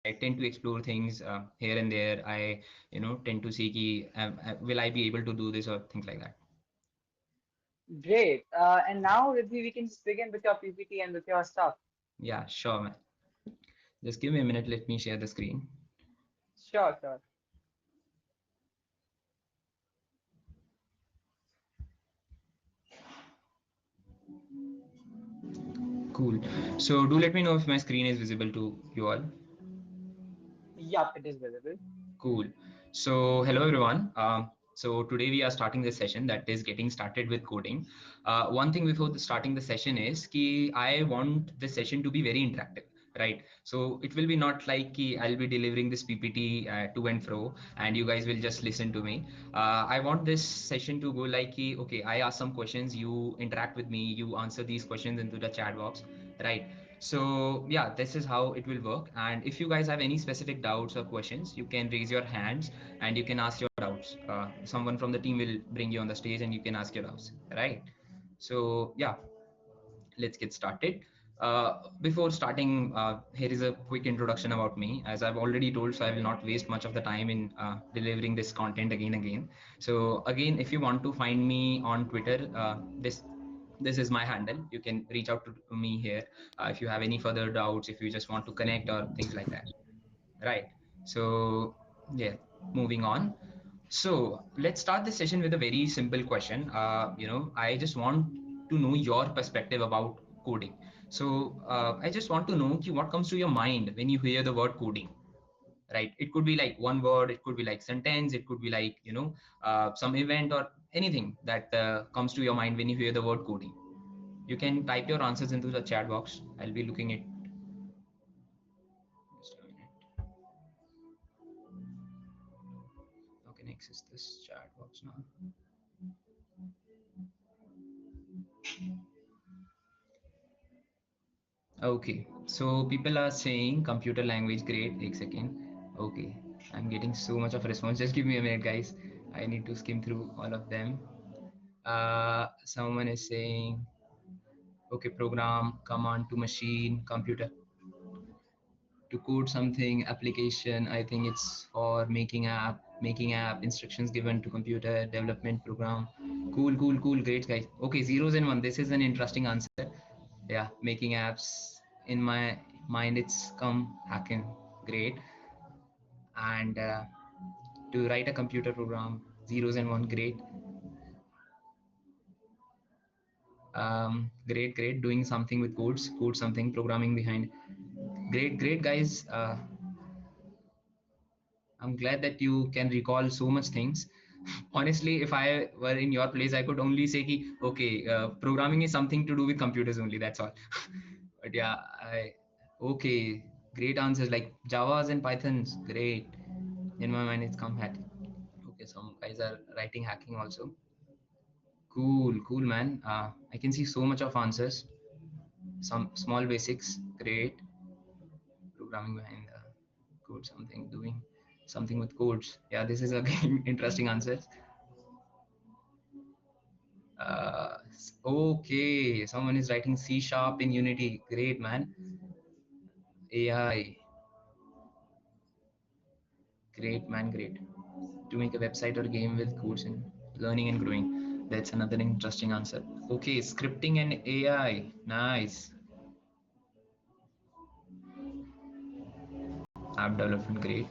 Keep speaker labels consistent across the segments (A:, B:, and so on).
A: I tend to explore things here and there. I, tend to see ki, will I be able to do this or things like that.
B: Great. And now, Riddhi, we can just begin with your PPT and with your stuff.
A: Yeah, sure, man. Just give me a minute. Let me share the screen.
B: Sure, sure.
A: Cool. So do let me know if my screen is visible to you all.
B: Yup, it is visible.
A: Cool. So hello everyone. So today we are starting this session that is getting started with coding. One thing before starting the session is ki I want the session to be very interactive, right? So it will be not like ki I'll be delivering this PPT to and fro and you guys will just listen to me. I want this session to go like ki, okay, I ask some questions, you interact with me, you answer these questions into the chat box, right? So yeah, this is how it will work. And if you guys have any specific doubts or questions, you can raise your hands and you can ask your doubts. Someone from the team will bring you on the stage and you can ask your doubts, right? So yeah, let's get started. Before starting, here is a quick introduction about me. As I've already told, so I will not waste much of the time in delivering this content again. So again, if you want to find me on Twitter, this is my handle. You can reach out to me here if you have any further doubts, if you just want to connect or things like that. Right. So yeah, moving on. So let's start this session with a very simple question. I just want to know your perspective about coding. So I just want to know ki what comes to your mind when you hear the word coding, right? It could be like one word, it could be like sentence, it could be like, some event or anything that comes to your mind when you hear the word coding. You can type your answers into the chat box. I'll be looking at just a minute. Okay, next is this chat box now. Okay, so people are saying computer language great. एक second. Okay, I'm getting so much of response. Just give me a minute, guys. I need to skim through all of them. Someone is saying, okay, program, command to machine, computer to code something, application. I think it's for making app, instructions given to computer, development program. Cool, great, guys. Okay, zeros and one. This is an interesting answer. Yeah, making apps. In my mind, it's come hacking. Great. And to write a computer program, zeros and one. Great. Great. Doing something with codes, code something, programming behind. Great, guys. I'm glad that you can recall so much things. Honestly, if I were in your place, I could only say, ki, okay, programming is something to do with computers only. That's all. But yeah, okay, great answers like Javas and Pythons. Great. In my mind, it's come hat. Okay, some guys are writing hacking also. Cool, man. I can see so much of answers. Some small basics. Great. Programming behind the code, something doing something with codes. Yeah, this is again interesting answers. Uh, okay, someone is writing C sharp in Unity. Great, man. AI. Great, man. Great. To make a website or game with codes and learning and growing. That's another interesting answer. Okay, scripting and AI. Nice. App development. Great.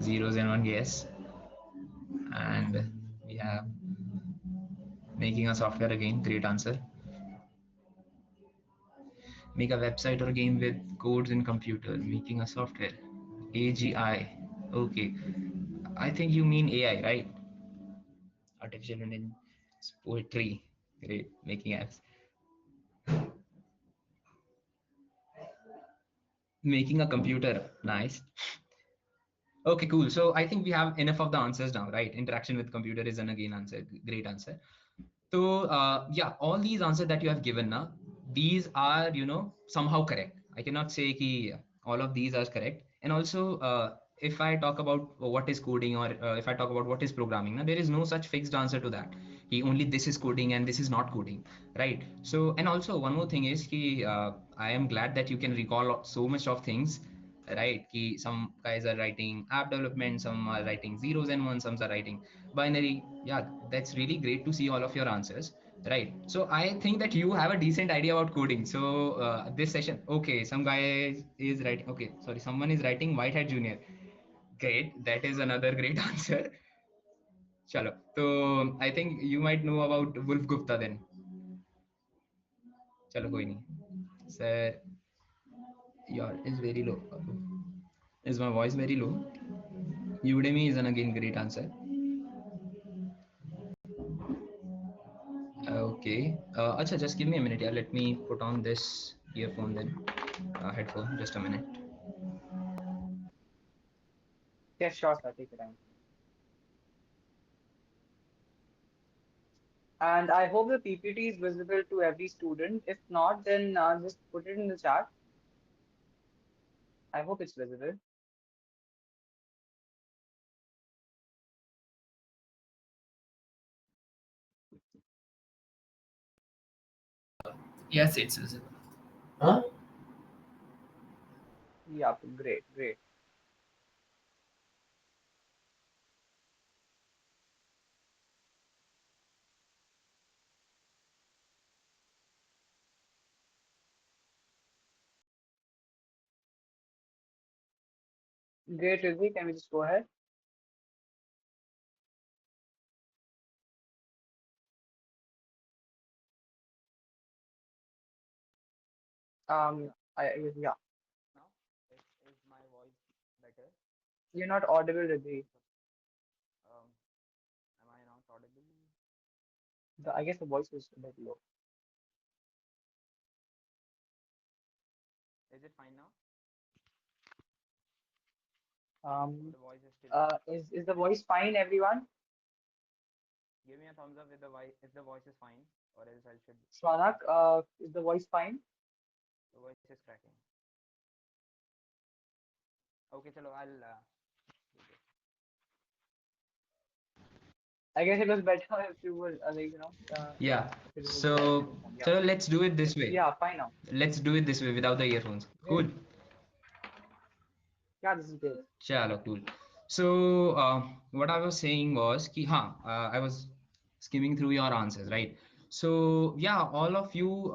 A: Zeros and one. Yes. And we have making a software again. Great answer. Make a website or game with codes in computer. Making a software. AGI. Okay. I think you mean AI, right? Artificial intelligence, poetry. Great. Making apps. Making a computer. Nice. Okay, cool. So I think we have enough of the answers now, right? Interaction with computer is an again answer. Great answer. So yeah, all these answers that you have given now, these are, somehow correct. I cannot say ki all of these are correct. And also, if I talk about what is coding or if I talk about what is programming, now there is no such fixed answer to that. Ki only this is coding and this is not coding, right? So, and also one more thing is ki I am glad that you can recall so much of things, right? Ki some guys are writing app development, some are writing zeros and ones, some are writing binary. Yeah, that's really great to see all of your answers, right? So I think that you have a decent idea about coding. So this session, okay, some guy is writing, okay, sorry, someone is writing white hat junior. Great, that is another great answer. Chalo, so I think you might know about Wolf Gupta then. Chalo, koi nahi sir. Your is very low. Is my voice very low? Udemy is an again great answer. Okay. Acha, just give me a minute. Yeah, let me put on this earphone then. Headphone. Just a minute.
B: Yes, sure, sir. Take your time. And I hope the PPT is visible to every student. If not, then just put it in the chat. I hope it's visible.
A: Yes, it's visible. Huh?
B: Yeah, great, great. Great, Riddhi. Can we just go ahead? Yeah.
A: Now, is my voice better?
B: You're not audible, Riddhi.
A: Um, am I not audible?
B: I guess the voice is a bit low.
A: Is it fine now? Or
B: Um,
A: the voice is still low?
B: is the voice fine, everyone?
A: Give me a thumbs up if the voice is fine, or else I should.
B: Swanak, is the voice fine?
A: The voice is cracking. Okay, chalo, I'll.
B: I guess it was better if you were
A: Yeah.
B: if it was less
A: So,
B: earphone. Yeah,
A: chalo, let's do it this
B: it's
A: way.
B: yeah fine now.
A: Let's do it this way without the earphones.
B: Great.
A: Cool.
B: Yeah, this is great.
A: Chalo, cool. So, what I was saying was, ki, I was skimming through your answers, right? So, yeah, all of you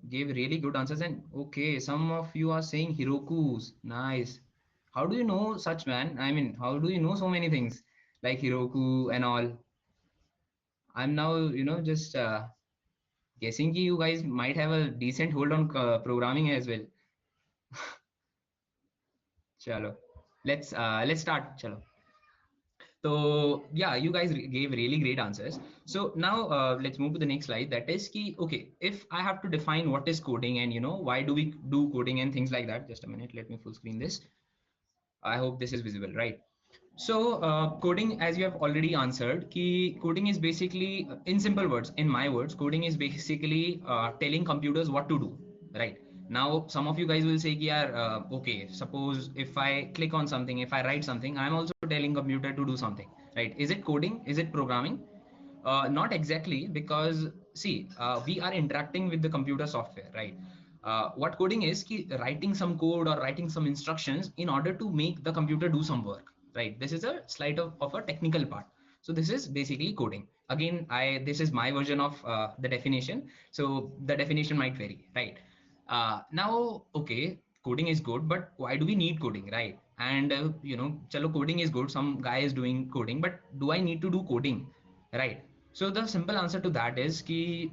A: gave really good answers, and okay, some of you are saying Heroku's. Nice. How do you know such, man? I mean, how do you know so many things like Heroku and all? I'm now, just guessing ki you guys might have a decent hold on programming as well. Chalo, let's start. Chalo. So yeah, you guys gave really great answers. So now let's move to the next slide. That is key. Okay, if I have to define what is coding and why do we do coding and things like that. Just a minute. Let me full screen this. I hope this is visible, right? So coding, as you have already answered, key coding is basically, in simple words, in my words, coding is basically telling computers what to do, right? Now, some of you guys will say, yeah, okay, suppose if I click on something, if I write something, I'm also telling computer to do something, right? Is it coding? Is it programming? Not exactly, because see, we are interacting with the computer software, right? What coding is, writing some code or writing some instructions in order to make the computer do some work, right? This is a slide of a technical part. So this is basically coding. Again, this is my version of the definition. So the definition might vary, right? Now, okay, coding is good, but why do we need coding, right? And chalo, coding is good. Some guy is doing coding, but do I need to do coding, right? So the simple answer to that is ki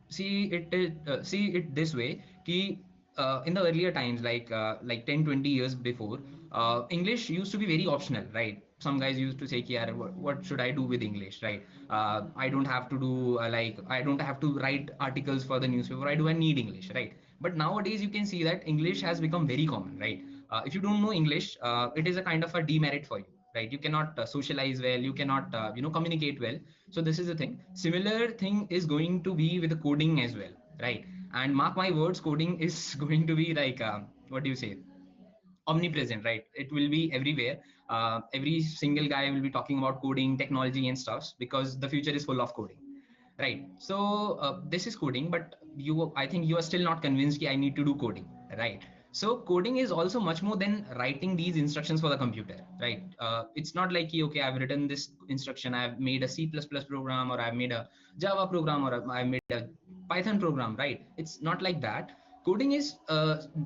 A: see it this way ki in the earlier times, like 10 20 years before, English used to be very optional, right? Some guys used to say ki, "Yaar, what should I do with English, right? I don't have to do I don't have to write articles for the newspaper. Why do I need English, right? But nowadays you can see that English has become very common, right? If you don't know English, it is a kind of a demerit for you, right? You cannot socialize well, you cannot communicate well. So this is the thing. Similar thing is going to be with the coding as well, right? And mark my words, coding is going to be like what do you say, omnipresent, right? It will be everywhere. Every single guy will be talking about coding, technology and stuffs, because the future is full of coding, right? So this is coding, but I think you are still not convinced that I need to do coding, right? So coding is also much more than writing these instructions for the computer, right? It's not like, okay, I've written this instruction, I've made a C++ program, or I've made a Java program, or I've made a Python program, right? It's not like that. Coding is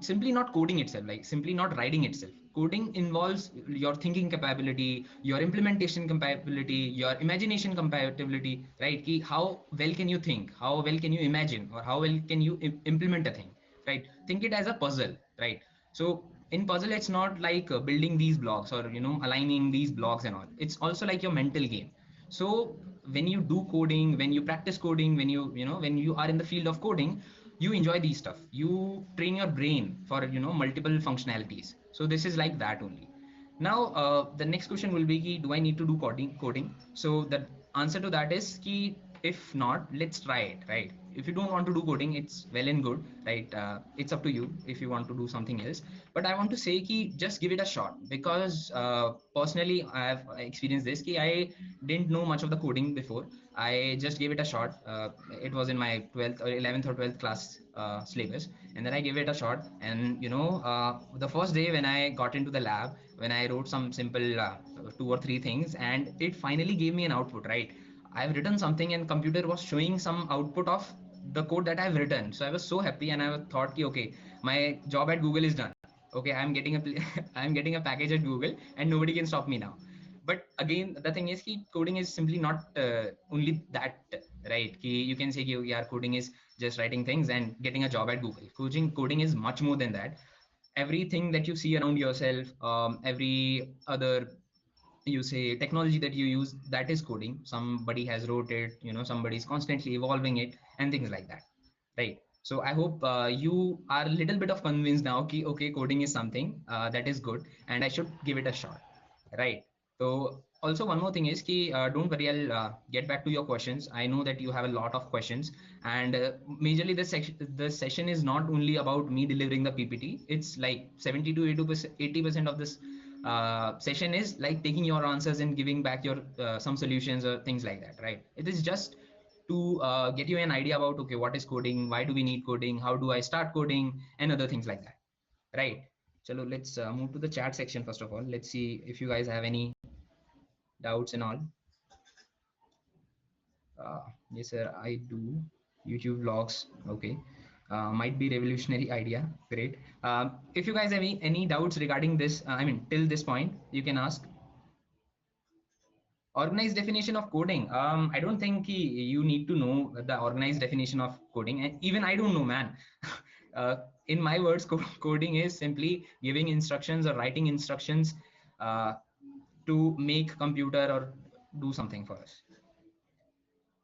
A: simply not coding itself, like simply not writing itself. Coding involves your thinking capability, your implementation capability, your imagination compatibility, right? How well can you think, how well can you imagine, or how well can you implement a thing, right? Think it as a puzzle, right? So in puzzle, it's not like building these blocks, or aligning these blocks and all. It's also like your mental game. So when you do coding, when you practice coding, when you are in the field of coding, you enjoy these stuff, you train your brain for multiple functionalities. So this is like that only. Now the next question will be ki, do I need to do coding? So the answer to that is ki, if not, let's try it, right? If you don't want to do coding, it's well and good, right? It's up to you if you want to do something else. But I want to say ki, just give it a shot, because personally I have experienced this ki, I didn't know much of the coding before. I just gave it a shot. It was in my 12th or 11th or 12th class syllabus, and then I gave it a shot. And the first day when I got into the lab, when I wrote some simple two or three things, and it finally gave me an output, right? I've written something, and computer was showing some output of the code that I've written. So I was so happy, and I thought, ki, okay, my job at Google is done. Okay, I'm getting a I'm getting a package at Google, and nobody can stop me now. But again, the thing is, ki, coding is simply not only that, right? Ki, you can say, ki, yeah, coding is just writing things and getting a job at Google. Coding is much more than that. Everything that you see around yourself, every other, you say, technology that you use, that is coding. Somebody has wrote it, somebody's constantly evolving it, and things like that, right? So I hope you are a little bit of convinced now ki, okay, coding is something that is good, and I should give it a shot, right? So also one more thing is ki, don't worry, I'll get back to your questions. I know that you have a lot of questions, and majorly the session is not only about me delivering the PPT. It's like 70 to 80% of this session is like taking your answers and giving back your some solutions or things like that, right? It is just to get you an idea about, okay, what is coding, why do we need coding, how do I start coding, and other things like that, right? Chalo, let's move to the chat section first of all. Let's see if you guys have any doubts and all. uh, yes sir, I do YouTube vlogs. Okay. Might be revolutionary idea. Great. If you guys have any doubts regarding this, I mean, till this point, you can ask. Organized definition of coding, I don't think you need to know the organized definition of coding, and even I don't know, man. uh, in my words, coding is simply giving instructions or writing instructions uh, to make computer or do something for us.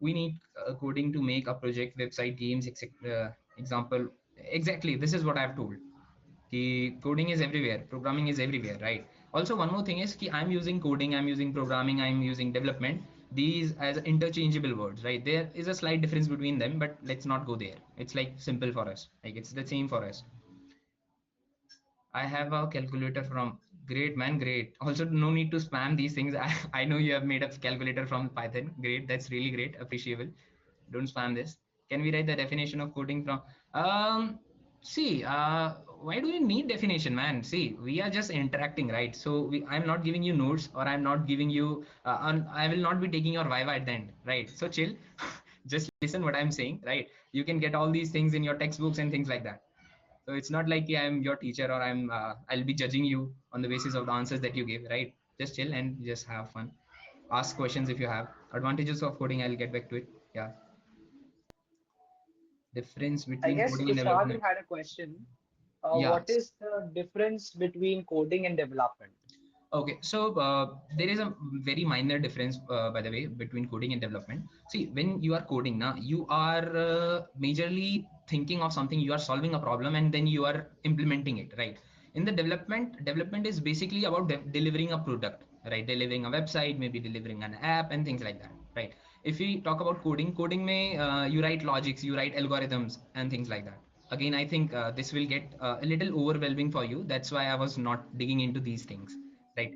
A: We need coding to make a project, website, games, etc. Example, exactly, this is what I've told. Coding is everywhere, programming is everywhere, right? Also one more thing is I'm using coding, I'm using programming, I'm using development, these as interchangeable words, right? There is a slight difference between them, but let's not go there. It's like simple for us, like it's the same for us. I have a calculator from, great man, great. Also, no need to spam these things. I know you have made a calculator from Python. Great, that's really great, appreciable. Don't spam this. Can we write the definition of coding from? See, why do you need definition, man? See, we are just interacting, right? So I'm not giving you notes, or I'm not giving you, I will not be taking your viva at the end, right? So chill, just listen what I'm saying, right? You can get all these things in your textbooks and things like that. So it's not like I'm your teacher, or I'll be judging you on the basis of the answers that you give, right? Just chill and just have fun. Ask questions if you have. Advantages of coding, I'll get back to it. Yeah. Difference
B: I
A: between
B: guess
A: coding
B: to
A: and
B: start, you
A: development.
B: had a question.
A: Yeah.
B: What is the difference between coding and development?
A: Okay, so there is a very minor difference, by the way, between coding and development. See, when you are coding, now you are majorly thinking of something, you are solving a problem, and then you are implementing it, right? In the development is basically about delivering a product, right? Delivering a website, maybe delivering an app, and things like that, right? If we talk about coding may you write logics, you write algorithms, and things like that. Again, I think this will get a little overwhelming for you. That's why I was not digging into these things, right?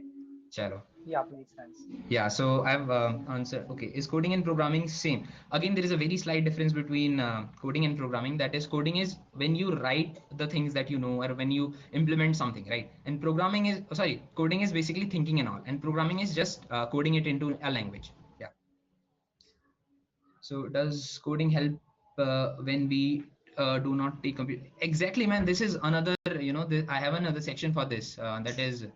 A: Chalo.
B: Yeah, makes sense.
A: Yeah, so I've answered. Okay, is coding and programming same? Again, there is a very slight difference between coding and programming. That is, coding is when you write the things that you know, or when you implement something, right? And programming is, oh, sorry, coding is basically thinking and all, and programming is just coding it into a language. Yeah. So does coding help when we do not take computer? Exactly, man. This is another, I have another section for this. That is,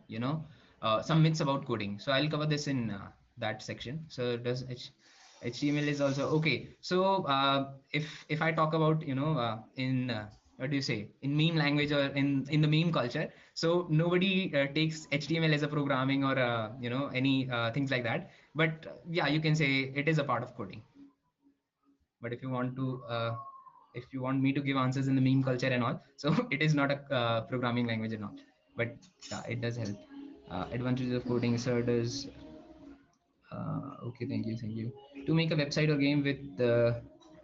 A: some myths about coding. So I'll cover this in that section. So HTML is also okay. So if I talk about, in what do you say, in meme language or in the meme culture, so nobody takes HTML as a programming or any things like that. But yeah, you can say it is a part of coding. But if you want me to give answers in the meme culture and all, so it is not a programming language and all, but yeah, it does help. Advantages of coding, sir, does okay, thank you, to make a website or game with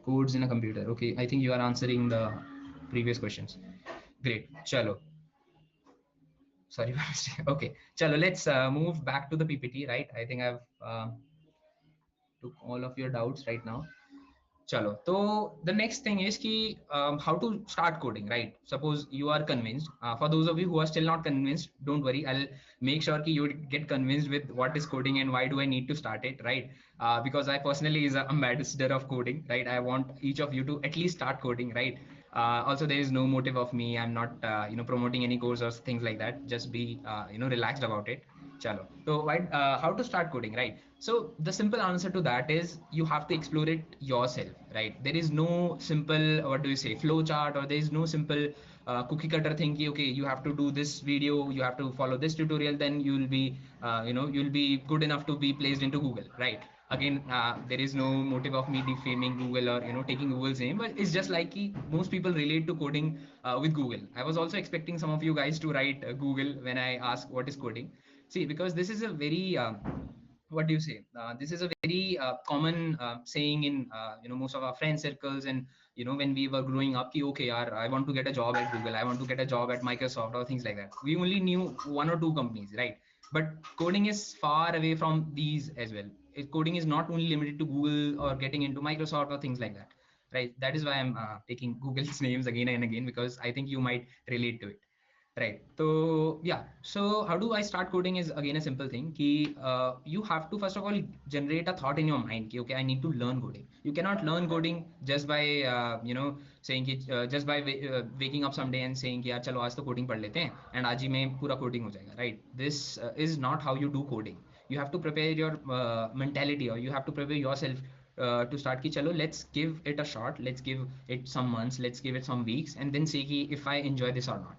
A: codes in a computer. Okay, I think you are answering the previous questions. Great, chalo. Sorry for mistake. Okay, chalo, let's move back to the PPT, right? I think I've took all of your doubts right now. Chalo. So the next thing is ki, how to start coding, right? Suppose you are convinced. For those of you who are still not convinced, don't worry. I'll make sure ki you get convinced with what is coding and why do I need to start it, right? Because I personally is a ambassador of coding, right? I want each of you to at least start coding, right? Also, there is no motive of me. I'm not, promoting any course or things like that. Just be, relaxed about it. Chalo. So, how to start coding, right? So the simple answer to that is you have to explore it yourself, right? There is no simple, what do you say, flow chart, or there is no simple cookie cutter thing. Okay, you have to do this video, you have to follow this tutorial, then you'll be, you'll be good enough to be placed into Google, right? Again, there is no motive of me defaming Google or taking Google's name, but it's just like most people relate to coding with Google. I was also expecting some of you guys to write Google when I ask what is coding. See, because this is a very what do you say? This is a very common saying in most of our friend circles, and when we were growing up, ki, okay, yaar, I want to get a job at Google, I want to get a job at Microsoft, or things like that. We only knew one or two companies, right? But coding is far away from these as well. Coding is not only limited to Google or getting into Microsoft or things like that, right? That is why I'm taking Google's names again and again, because I think you might relate to it. Right. So yeah. So how do I start coding is again a simple thing. Ki, you have to first of all generate a thought in your mind. Ki, okay, I need to learn coding. You cannot learn coding just by saying ki, just by waking up someday and saying कि यार चलो आज तो coding पढ़ लेते हैं and आज ही में पूरा coding हो जाएगा. Right. This is not how you do coding. You have to prepare your mentality, or you have to prepare yourself to start ki chalo, let's give it a shot, let's give it some months, let's give it some weeks, and then see ki if I enjoy this or not.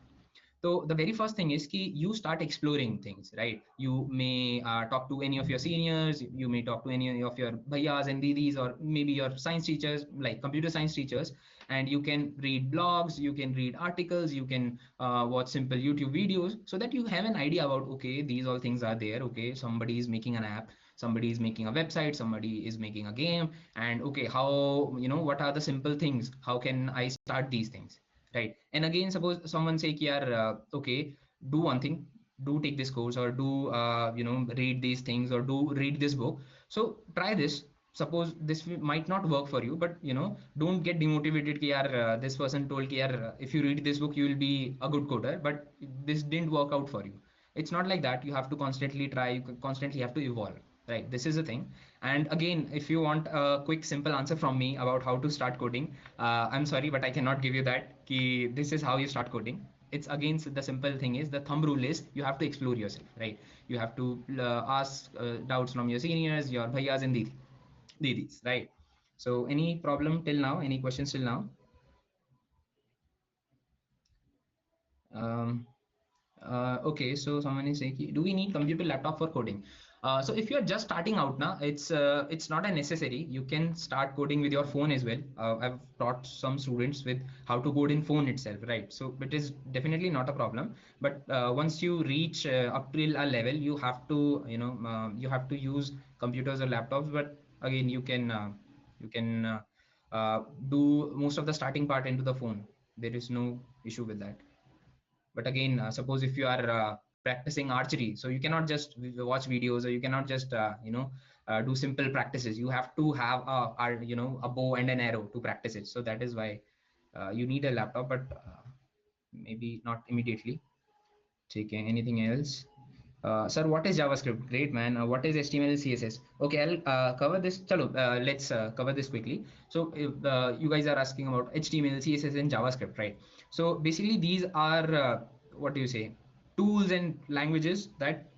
A: So the very first thing is ki you start exploring things, right? You may talk to any of your seniors, you may talk to any of your bhaiyas and didis, or maybe your science teachers, like computer science teachers, and you can read blogs, you can read articles, you can watch simple YouTube videos, so that you have an idea about, okay, these all things are there. Okay, somebody is making an app, somebody is making a website, somebody is making a game, and okay, how, what are the simple things? How can I start these things? Right. And again, suppose someone say ki yaar, okay, do one thing, do take this course, or do read these things, or do read this book. So try this. Suppose this might not work for you, but don't get demotivated ki yaar, this person told ki yaar, if you read this book you will be a good coder, but this didn't work out for you. It's not like that. You have to constantly try, you constantly have to evolve, right? This is a thing. And again, if you want a quick simple answer from me about how to start coding, I'm sorry, but I cannot give you that ki this is how you start coding. It's again, the simple thing is, the thumb rule is, you have to explore yourself, right? You have to ask doubts from your seniors, your bhaiyas and didis, right? So any problem till now, any questions till now? um, okay, so someone is saying, do we need computer laptop for coding? So if you're just starting out now, it's not a necessary. You can start coding with your phone as well. I've taught some students with how to code in phone itself, right? So it is definitely not a problem. But once you reach up till a level, you have to, you have to use computers or laptops. But again, you can do most of the starting part into the phone. There is no issue with that. But again, suppose if you are practicing archery. So you cannot just watch videos, or you cannot just do simple practices. You have to have a bow and an arrow to practice it. So that is why you need a laptop, but maybe not immediately. Taking anything else? Sir, what is JavaScript? Great, man. What is HTML, CSS? Okay, I'll cover this. Chalo, let's cover this quickly. So, if, you guys are asking about HTML, CSS, and JavaScript, right? So, basically, these are what do you say? Tools and languages that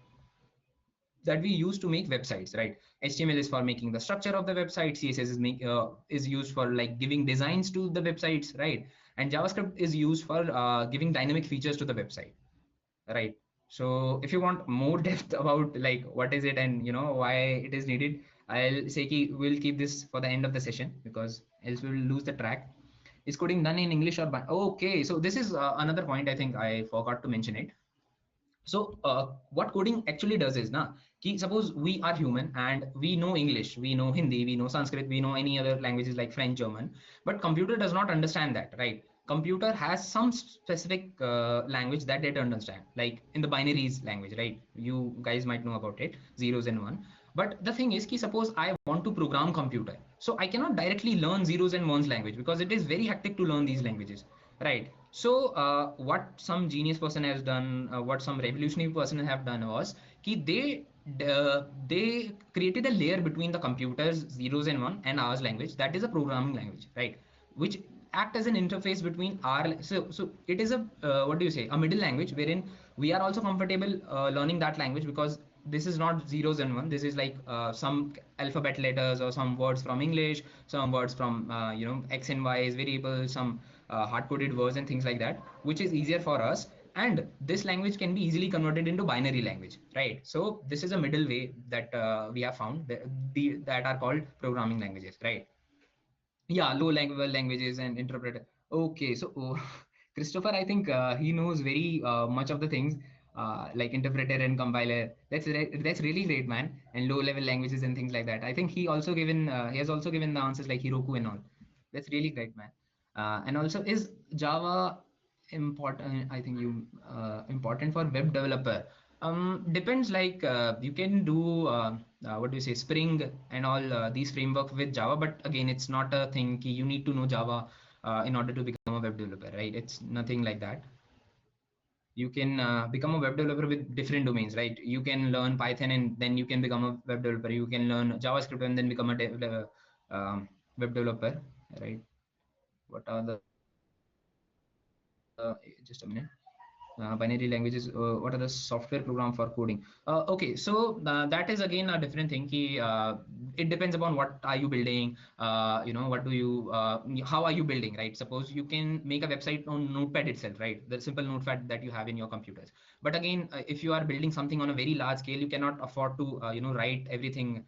A: we use to make websites, right? HTML is for making the structure of the website. CSS is used for like giving designs to the websites, right? And JavaScript is used for giving dynamic features to the website, right? So if you want more depth about like what is it and why it is needed, I'll say we'll keep this for the end of the session, because else we will lose the track. Is coding done in English or okay, so this is another point. I think I forgot to mention it. So what coding actually does is na ki suppose we are human and we know English, we know Hindi, we know Sanskrit, we know any other languages like French, German, but computer does not understand that, right? Computer has some specific language that it understand, like in the binaries language, right? You guys might know about it, zeros and one. But the thing is ki suppose I want to program computer, so I cannot directly learn zeros and ones language because it is very hectic to learn these languages, right? So what some genius person has done, what some revolutionary person have done was ki they created a layer between the computer's zeros and one and ours language, that is a programming language, right? Which act as an interface between our, so it is a what do you say, a middle language wherein we are also comfortable learning that language, because this is not zeros and one. This is like some alphabet letters or some words from English, some words from X and Y variables, some hard-coded words and things like that, which is easier for us. And this language can be easily converted into binary language, right? So this is a middle way that we have found that are called programming languages, right? Yeah, low level languages and interpreter. Okay, so Christopher, I think he knows very much of the things like interpreter and compiler. That's really great, man. And low level languages and things like that. I think he has also given the answers like Heroku and all. That's really great, man. And also, is Java important? I think you important for web developer. Depends. Like you can do what do you say, Spring and all these framework with Java, but again, it's not a thing ki you need to know Java in order to become a web developer, right? It's nothing like that. You can become a web developer with different domains, right? You can learn Python and then you can become a web developer. You can learn JavaScript and then become a web developer, right? What are the just a minute? Binary languages, what are the software program for coding? Okay, so that is again a different thing ki, it depends upon what are you building, what do you how are you building, right? Suppose you can make a website on Notepad itself, right? The simple Notepad that you have in your computers. But again, if you are building something on a very large scale, you cannot afford to write everything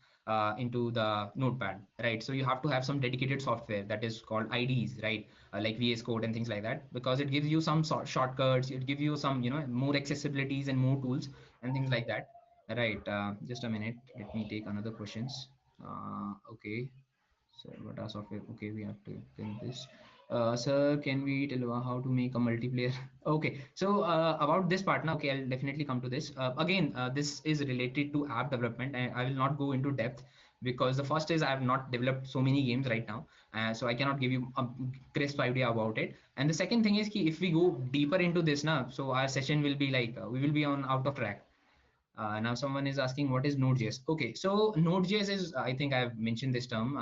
A: into the Notepad, right? So you have to have some dedicated software that is called IDs, right? Like VS Code and things like that, because it gives you some shortcuts, it gives you some more accessibilities and more tools and things like that, right? Just a minute, let me take another questions. Okay, so what are software? Okay, we have to fill this. Sir, can we tell how to make a multiplayer? Okay, so about this part now, okay, I'll definitely come to this. Again, this is related to app development, and I will not go into depth because the first is I have not developed so many games right now, so I cannot give you a crisp idea about it. And the second thing is ki if we go deeper into this now, so our session will be like we will be on out of track. Now someone is asking what is Node.js. Okay, so Node.js is, I think I've mentioned this term,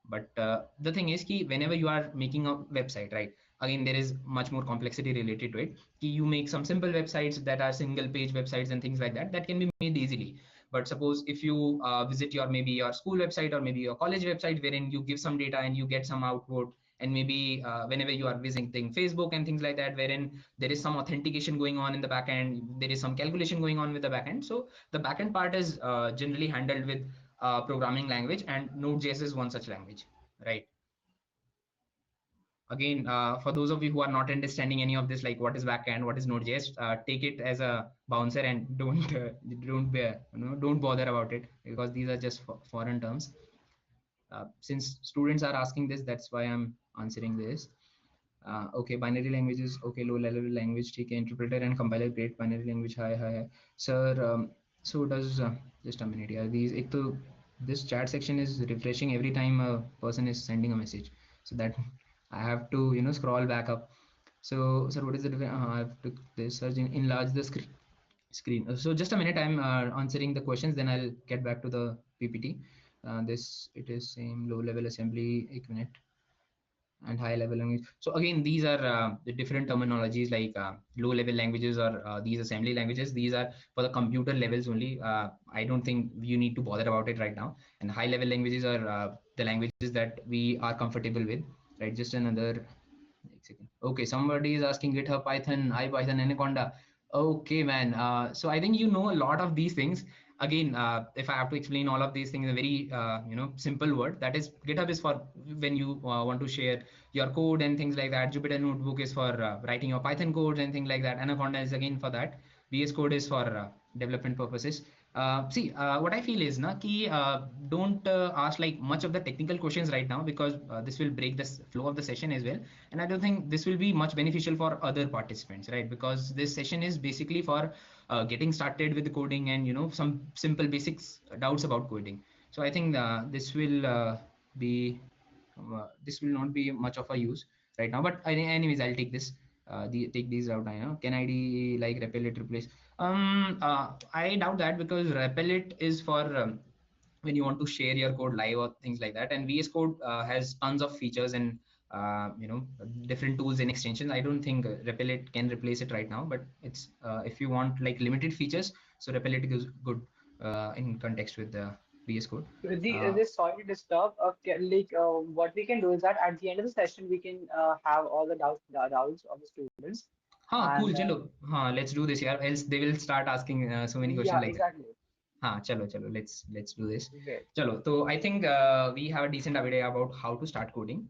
A: but the thing is ki whenever you are making a website, right? Again, there is much more complexity related to it. Ki you make some simple websites that are single page websites and things like that that can be made easily. But suppose if you visit your maybe your school website or maybe your college website wherein you give some data and you get some output, and maybe whenever you are visiting Facebook and things like that, wherein there is some authentication going on in the backend, there is some calculation going on with the backend. So the backend part is generally handled with programming language, and Node.js is one such language, right? Again, for those of you who are not understanding any of this, like what is backend, what is Node.js, take it as a bouncer and don't bother about it, because these are just foreign terms. Since students are asking this, that's why I'm answering this. Okay, binary languages. Okay, low level language. ठीक है, interpreter and compiler. Great binary language. Hi. Sir, so does just a minute. Yeah, these. एक तो this chat section is refreshing every time a person is sending a message, so that I have to scroll back up. So, sir, what is the difference? I have to this search enlarge the screen. So just a minute. I'm answering the questions. Then I'll get back to the PPT. This it is same low level assembly. एक minute and high level language. So again, these are the different terminologies like low level languages or these assembly languages. These are for the computer levels only. I don't think you need to bother about it right now. And high level languages are the languages that we are comfortable with, right? Just another second. Okay, somebody is asking GitHub, Python, IPython, Anaconda. Okay, man. So I think you know a lot of these things. Again, if I have to explain all of these things in a very simple word, that is GitHub is for when you want to share your code and things like that. Jupyter Notebook is for writing your Python codes and things like that. Anaconda is again for that. VS Code is for development purposes. See, what I feel is na ki don't ask like much of the technical questions right now, because this will break the flow of the session as well, and I don't think this will be much beneficial for other participants, right? Because this session is basically for getting started with the coding and some simple basics doubts about coding. So I think be this will not be much of a use right now, but anyways, I'll take this take these out. I know can ID like repel it replace I doubt that, because repel it is for when you want to share your code live or things like that, and VS Code has tons of features and different tools and extensions. I don't think repel it can replace it right now, but it's if you want like limited features, so repel it is good in context with the VS Code. uh,
B: This sorry to disturb. What we can do is that at the end of the session we can have all the doubts of the students,
A: हाँ cool
B: and
A: चलो हाँ let's do this यार, else they will start asking so many questions
B: yeah,
A: like that.
B: exactly.
A: हाँ चलो let's do this.
B: Great.
A: चलो तो I think we have a decent idea about how to start coding.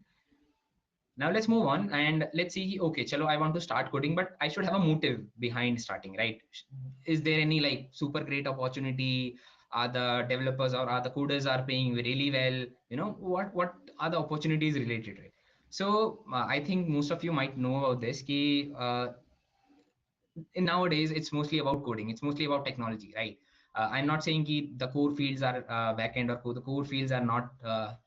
A: Now let's move on and let's see. Okay, chalo, I want to start coding, but I should have a motive behind starting, right? Is there any like super great opportunity? Are the developers or are the coders are paying really well? What are the opportunities related, right? So I think most of you might know about this. Ki, in nowadays it's mostly about coding, it's mostly about technology, right? I'm not saying the core fields are backend or the core fields are not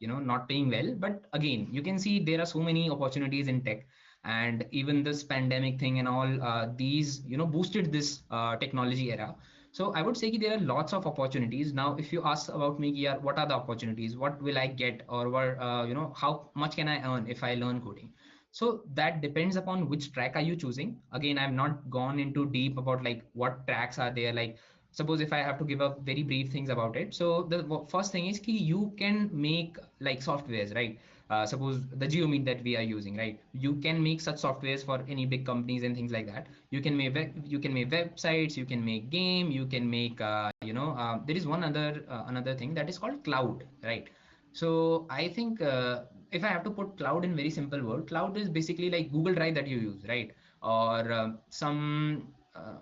A: not paying well, but again you can see there are so many opportunities in tech, and even this pandemic thing and all these boosted this technology era. So I would say there are lots of opportunities. Now if you ask about me, yeah, what are the opportunities, what will I get, or what how much can I earn if I learn coding? So that depends upon which track are you choosing. Again, I've not gone into deep about like what tracks are there. Like suppose if I have to give up very brief things about it. So the first thing is ki you can make like softwares, right? Suppose the GeoMeet that we are using, right? You can make such softwares for any big companies and things like that. You can make websites, you can make game, you can make there is one other another thing that is called cloud, right? So I think if I have to put cloud in very simple word, cloud is basically like Google Drive that you use, right? Or some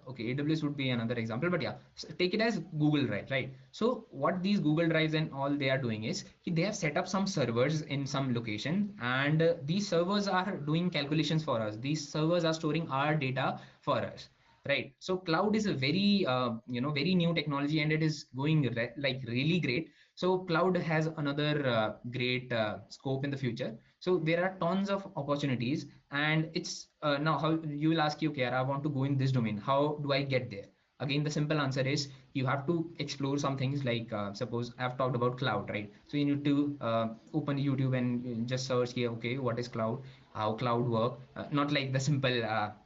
A: okay, AWS would be another example, but yeah, so take it as Google Drive, right? So what these Google Drives and all they are doing is they have set up some servers in some location, and these servers are doing calculations for us. These servers are storing our data for us, right? So cloud is a very very new technology, and it is going like really great. So cloud has another great scope in the future. So there are tons of opportunities, and it's now how you will ask, okay, I want to go in this domain, how do I get there? Again, the simple answer is you have to explore some things like suppose I've talked about cloud, right? So you need to open YouTube and just search here, okay, what is cloud, how cloud work, not like the simple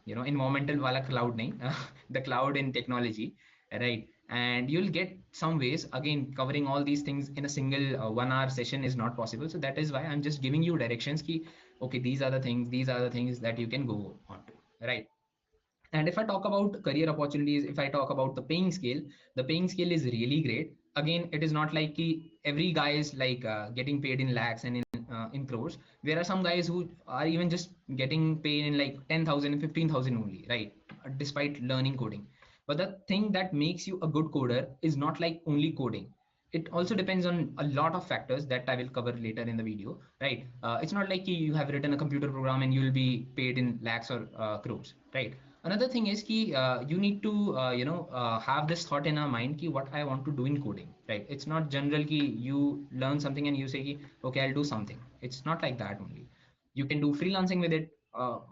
A: environmental wala cloud nahi, the cloud in technology, right? And you'll get some ways. Again, covering all these things in a single 1 hour session is not possible, so that is why I'm just giving you directions ki okay, these are the things, these are the things that you can go on to, right? And if I talk about career opportunities, if I talk about the paying scale, the paying scale is really great. Again, it is not like every guy is like getting paid in lakhs and in crores. There are some guys who are even just getting paid in like 10,000 and 15,000 only, right? Despite learning coding. But the thing that makes you a good coder is not like only coding. it also depends on a lot of factors that I will cover later in the video, right? It's not like you have written a computer program and you will be paid in lakhs or crores, right? Another thing is ki, you need to have this thought in our mind ki what I want to do in coding, right? It's not general ki you learn something and you say ki okay, I'll do something. It's not like that only. You can do freelancing with it.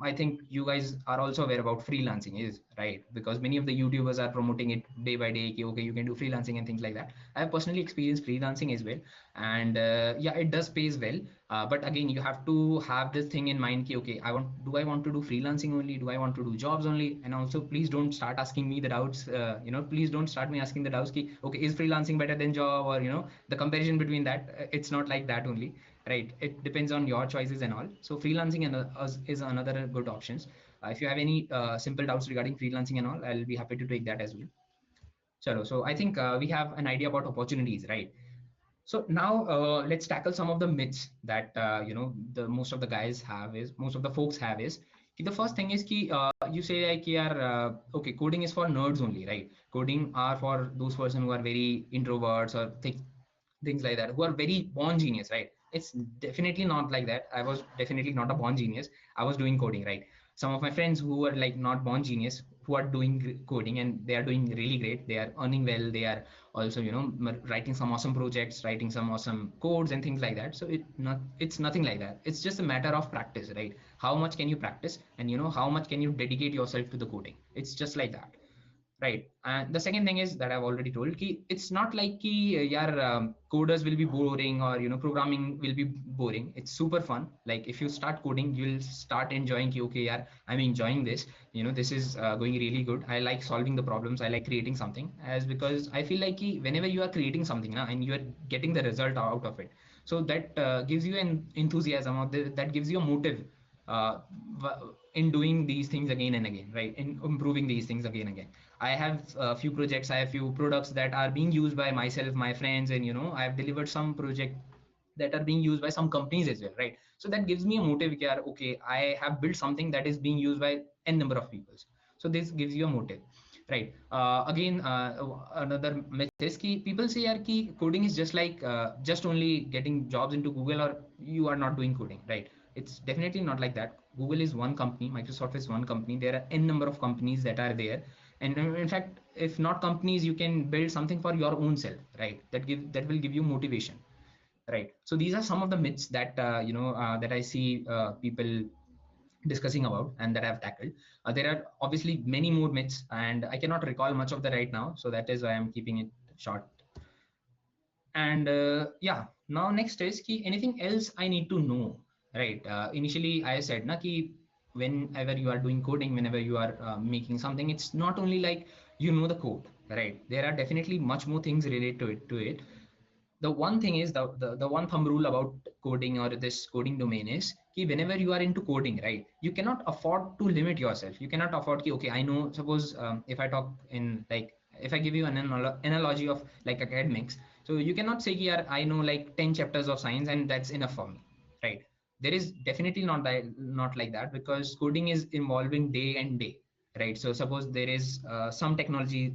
A: I think you guys are also aware about freelancing is right, because many of the YouTubers are promoting it day by day ki, okay, you can do freelancing and things like that. I have personally experienced freelancing as well, and yeah, it does pays well. But again, you have to have this thing in mind ki, okay, do I want to do freelancing only? Do I want to do jobs only? And also, please don't start asking me the doubts. Please don't start me asking the doubts ki, okay, is freelancing better than job, or the comparison between that. It's not like that only, right? It depends on your choices and all. So freelancing and is another good options. If you have any simple doubts regarding freelancing and all, I'll be happy to take that as well. So I think we have an idea about opportunities, right? So now let's tackle some of the myths that the most of the guys have is most of the folks have is the first thing is ki, you say like yaar, okay, coding is for nerds only, right? Coding are for those person who are very introverts or things like that, who are very born genius, right? It's definitely not like that. I was definitely not a born genius. I was doing coding, right? Some of my friends who are like not born genius, who are doing coding, and they are doing really great. They are earning well. They are also writing some awesome projects, writing some awesome codes and things like that. So it's nothing like that. It's just a matter of practice, right? How much can you practice, and how much can you dedicate yourself to the coding? It's just like that. Right. And the second thing is that I've already told ki it's not like ki yaar, coders will be boring, or programming will be boring. It's super fun. Like if you start coding, you'll start enjoying ki okay yaar, I'm enjoying this. This is going really good. I like solving the problems. I like creating something, as because I feel like ki whenever you are creating something na, and you are getting the result out of it, so that gives you an enthusiasm, or that gives you a motive uh, in doing these things again and again, right? In improving these things again and again. I have a few projects, I have few products that are being used by myself, my friends, and I have delivered some project that are being used by some companies as well, right? So that gives me a motive here. Okay, I have built something that is being used by n number of people. So this gives you a motive, right? Again, another myth is ki people say yaar ki coding is just only getting jobs into Google, or you are not doing coding, right? It's definitely not like that. Google is one company, Microsoft is one company. There are n number of companies that are there, and in fact, if not companies, you can build something for your own self, right? That will give you motivation, right? So these are some of the myths that that I see people discussing about and that I've tackled. There are obviously many more myths, and I cannot recall much of the right now, so that is why I'm keeping it short. And yeah, now next is ki anything else I need to know, right? Initially I said na ki whenever you are doing coding, whenever you are making something, it's not only like the code, right? There are definitely much more things related to it. The one thing is the one thumb rule about coding, or this coding domain, is ki whenever you are into coding, right, you cannot afford to limit yourself. You cannot afford ki okay, I know, suppose if I talk in like, if I give you an analogy of like academics, so you cannot say ki, I know like 10 chapters of science and that's enough for me, right? There is definitely not like that, because coding is evolving day and day, right? So suppose there is some technology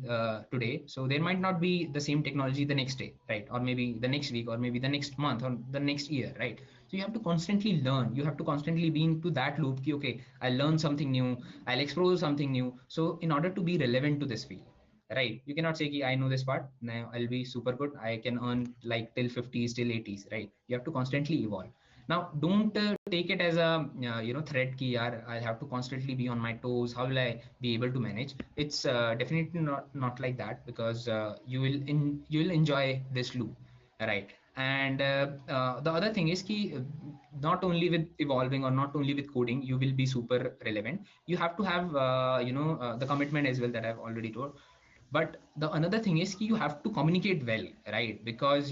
A: today, so there might not be the same technology the next day, right? Or maybe the next week, or maybe the next month, or the next year, right? So you have to constantly learn. You have to constantly be into that loop ki, okay, I'll learn something new, I'll explore something new, so in order to be relevant to this field, right? You cannot say ki, I know this part now, I'll be super good, I can earn like till 50s, till 80s, right? You have to constantly evolve. Now don't take it as a threat ki yaar, I have to constantly be on my toes, how will I be able to manage? It's definitely not like that, because you will enjoy this loop, right? And the other thing is ki not only with evolving, or not only with coding, you will be super relevant. You have to have the commitment as well, that I've already told. But the another thing is ki you have to communicate well, right? Because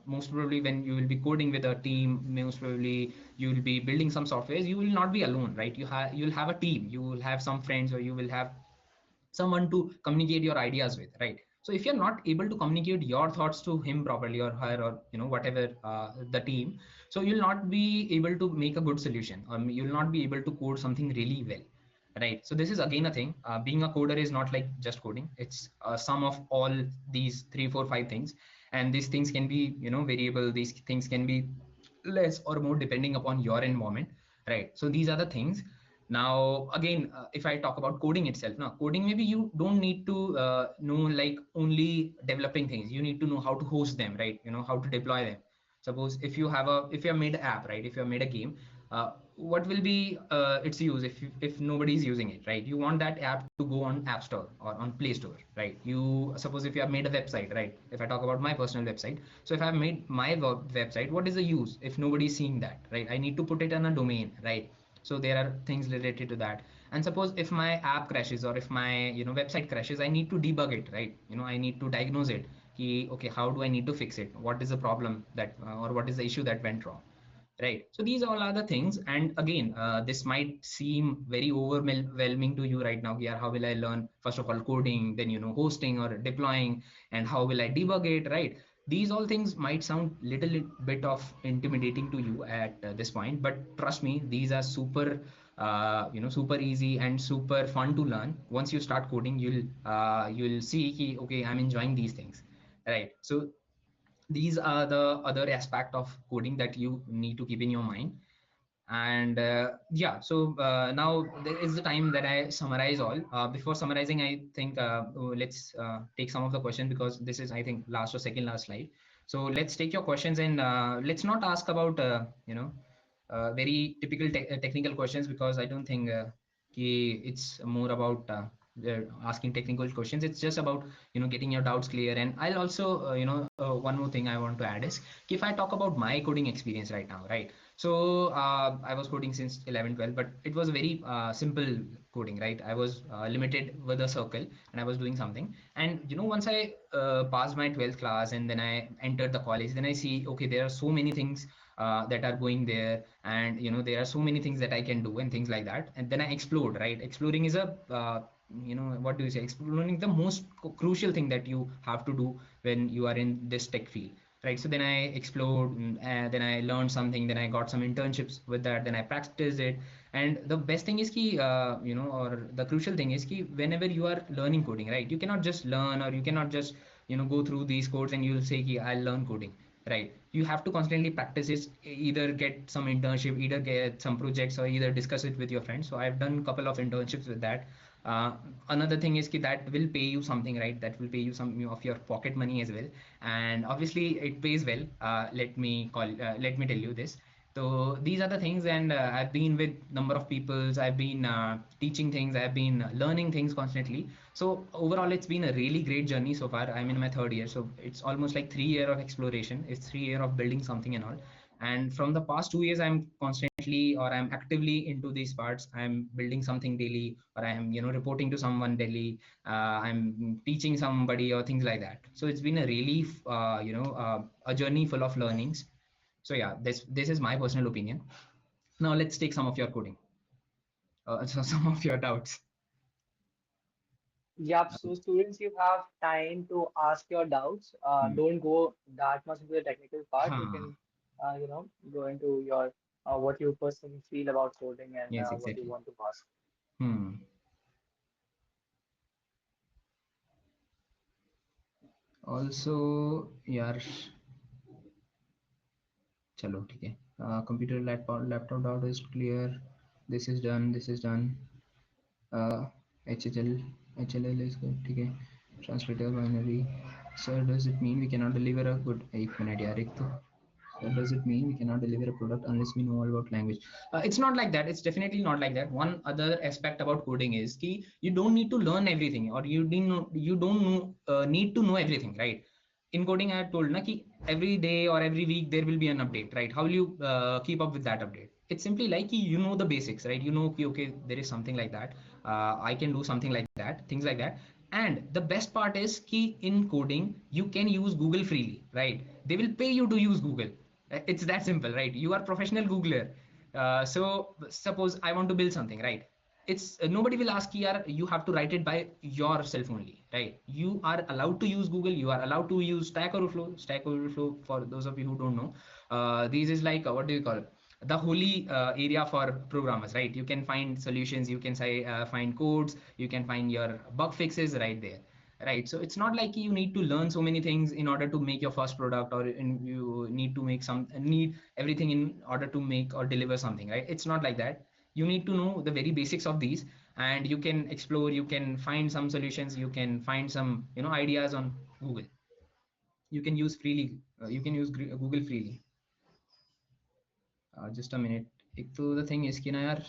A: most probably when you will be coding with a team, most probably you will be building some software, you will not be alone, right? You'll have a team, you will have some friends, or you will have someone to communicate your ideas with, right? So if you're not able to communicate your thoughts to him properly, or her, or whatever, the team, so you'll not be able to make a good solution, or you'll not be able to code something really well, right? So this is again a thing. Being a coder is not like just coding. It's a sum of all these three, four, five things. and these things can be, variable. These things can be less or more depending upon your environment, right? So these are the things. Now again, if I talk about coding itself, now coding, maybe you don't need to know like only developing things. You need to know how to host them, right? How to deploy them. Suppose if you have made an app, right? If you have made a game, what will be its use if nobody is using it, right? You want that app to go on App Store or on Play Store, right? You suppose if you have made a website, right? If I talk about my personal website, so if I've made my website, what is the use if nobody is seeing that, right? I need to put it in a domain, right? So there are things related to that. And suppose if my app crashes or if my website crashes, I need to debug it, right? I need to diagnose it. Okay, how do I need to fix it? What is the problem that or what is the issue that went wrong? Right. So these all are the things. And again, this might seem very overwhelming to you right now. Yeah, how will I learn, first of all, coding, then, hosting or deploying, and how will I debug it, right? These all things might sound little bit of intimidating to you at this point, but trust me, these are super, super easy and super fun to learn. Once you start coding, you'll see, okay, I'm enjoying these things, right? So these are the other aspect of coding that you need to keep in your mind. And yeah, so now there is the time that I summarize all. Before summarizing, I think let's take some of the questions, because this is, I think, last or second last slide. So let's take your questions, and let's not ask about very typical technical questions, because I don't think it's more about asking technical questions. It's just about getting your doubts clear. And I'll also one more thing I want to add is, if I talk about my coding experience right now, right? So I was coding since 11 12, but it was very simple coding, right? I was limited with a circle, and I was doing something. And once I passed my 12th class, and then I entered the college, then I see, okay, there are so many things that are going there, and there are so many things that I can do and things like that. And then I explored, right? Exploring is a what do you say, exploring the most crucial thing that you have to do when you are in this tech field, right? So then I explored, then I learned something, then I got some internships with that, then I practiced it. And the best thing is ki, or the crucial thing is ki, whenever you are learning coding, right, you cannot just learn, or you cannot just go through these codes and you'll say ki, I'll learn coding, right? You have to constantly practice it, either get some internship, either get some projects, or either discuss it with your friends. So I've done a couple of internships with that. uh, Another thing is ki, that will pay you something, right? That will pay you some of your pocket money as well. And obviously it pays well. Let me tell you this. So these are the things. And I've been with number of peoples, I've been teaching things, I've been learning things constantly. So overall, it's been a really great journey so far. I'm in my third year, so it's almost like 3 year of exploration. It's 3 year of building something and all. And from the past 2 years, I'm constantly, or I'm actively into these parts. I'm building something daily, or I'm reporting to someone daily. I'm teaching somebody or things like that. So it's been a really a journey full of learnings. So yeah, this is my personal opinion. Now let's take some of your coding, so some of your doubts.
B: Yep, so students, you have time to ask your doubts.
A: Hmm.
B: Don't go that much into the technical part. You
A: Huh.
B: can, go into your what you personally feel about coding and
A: Yes,
B: what you
A: exactly.
B: want to ask.
A: Hmm. Also, यार, चलो ठीक है. Computer laptop doubt is clear. This is done. This is done. uh, HHL HLL is good. ठीक है. Translator binary. Sir, does it mean we cannot deliver a good? एक minute यार, एक तो. Sir, does it mean we cannot deliver a product unless we know all about language? It's not like that. It's definitely not like that. One other aspect about coding is कि you don't need to learn everything, or you don't know, need to know everything, right? In coding, I told na ki every day or every week there will be an update, right? How will you keep up with that update? It's simply like ki you know the basics, right? You know ki, okay, there is something like that. I can do something like that, things like that. And the best part is ki in coding you can use Google freely, right? They will pay you to use Google. It's that simple, right? You are professional Googler. So suppose I want to build something, right? It's nobody will ask you, you have to write it by yourself only, right? You are allowed to use Google, you are allowed to use Stack Overflow. For those of you who don't know, this is like what do you call it, the holy area for programmers, right? You can find solutions, you can say find codes, you can find your bug fixes right there. right? So it's not like you need to learn so many things in order to make your first product, or you need to make some need everything in order to make or deliver something, right? It's not like that. You need to know the very basics of these, and you can explore, you can find some solutions, you can find some, ideas on Google. You can use freely, you can use Google freely. Just a minute. एक तो the thing is कि ना यार,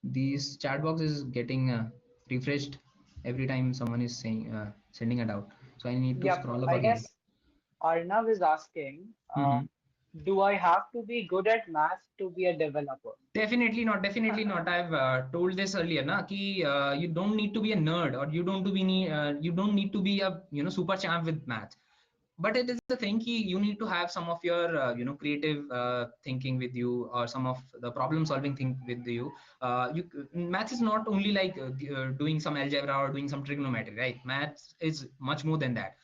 A: these chat box is getting refreshed every time someone is saying sending it out, so I need to
B: Yep,
A: scroll up
B: I
A: again.
B: guess Arnav is asking,
A: Hmm.
B: do I have to be good at math to be a developer?
A: Definitely not. Definitely not. I've told this earlier, na, ki you don't need to be a nerd, or you don't need to be a super champ with math. But it is the thing ki you need to have some of your creative thinking with you, or some of the problem solving thing with you. Math is not only like doing some algebra or doing some trigonometry, right? Math is much more than that.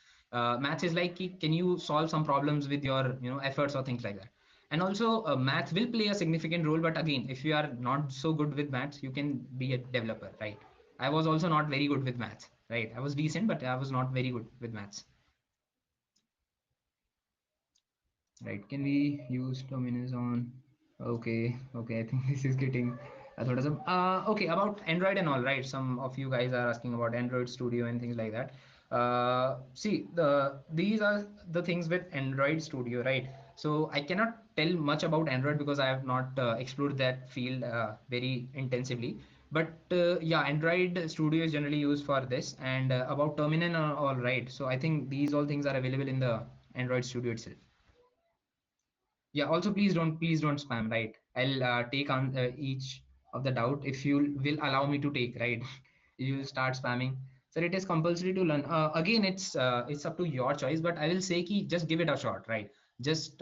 A: Math is like ki, can you solve some problems with your efforts or things like that. And also math will play a significant role, but again, if you are not so good with maths, you can be a developer, right? I was also not very good with maths, right? I was decent, but I was not very good with maths. Right, can we use terminus on? Okay, okay, I think this is getting thoda sa, okay, about Android and all, right? Some of you guys are asking about Android Studio and things like that. See, these are the things with Android Studio, right? So I cannot tell much about Android because I have not explored that field very intensively. But yeah, Android Studio is generally used for this. And about terminal and all, right? So I think these all things are available in the Android Studio itself. Yeah, also please don't spam, right? I'll take on each of the doubt if you will allow me to take, right? You start spamming. So it is compulsory to learn. Again, it's up to your choice, but I will say ki just give it a shot, right? Just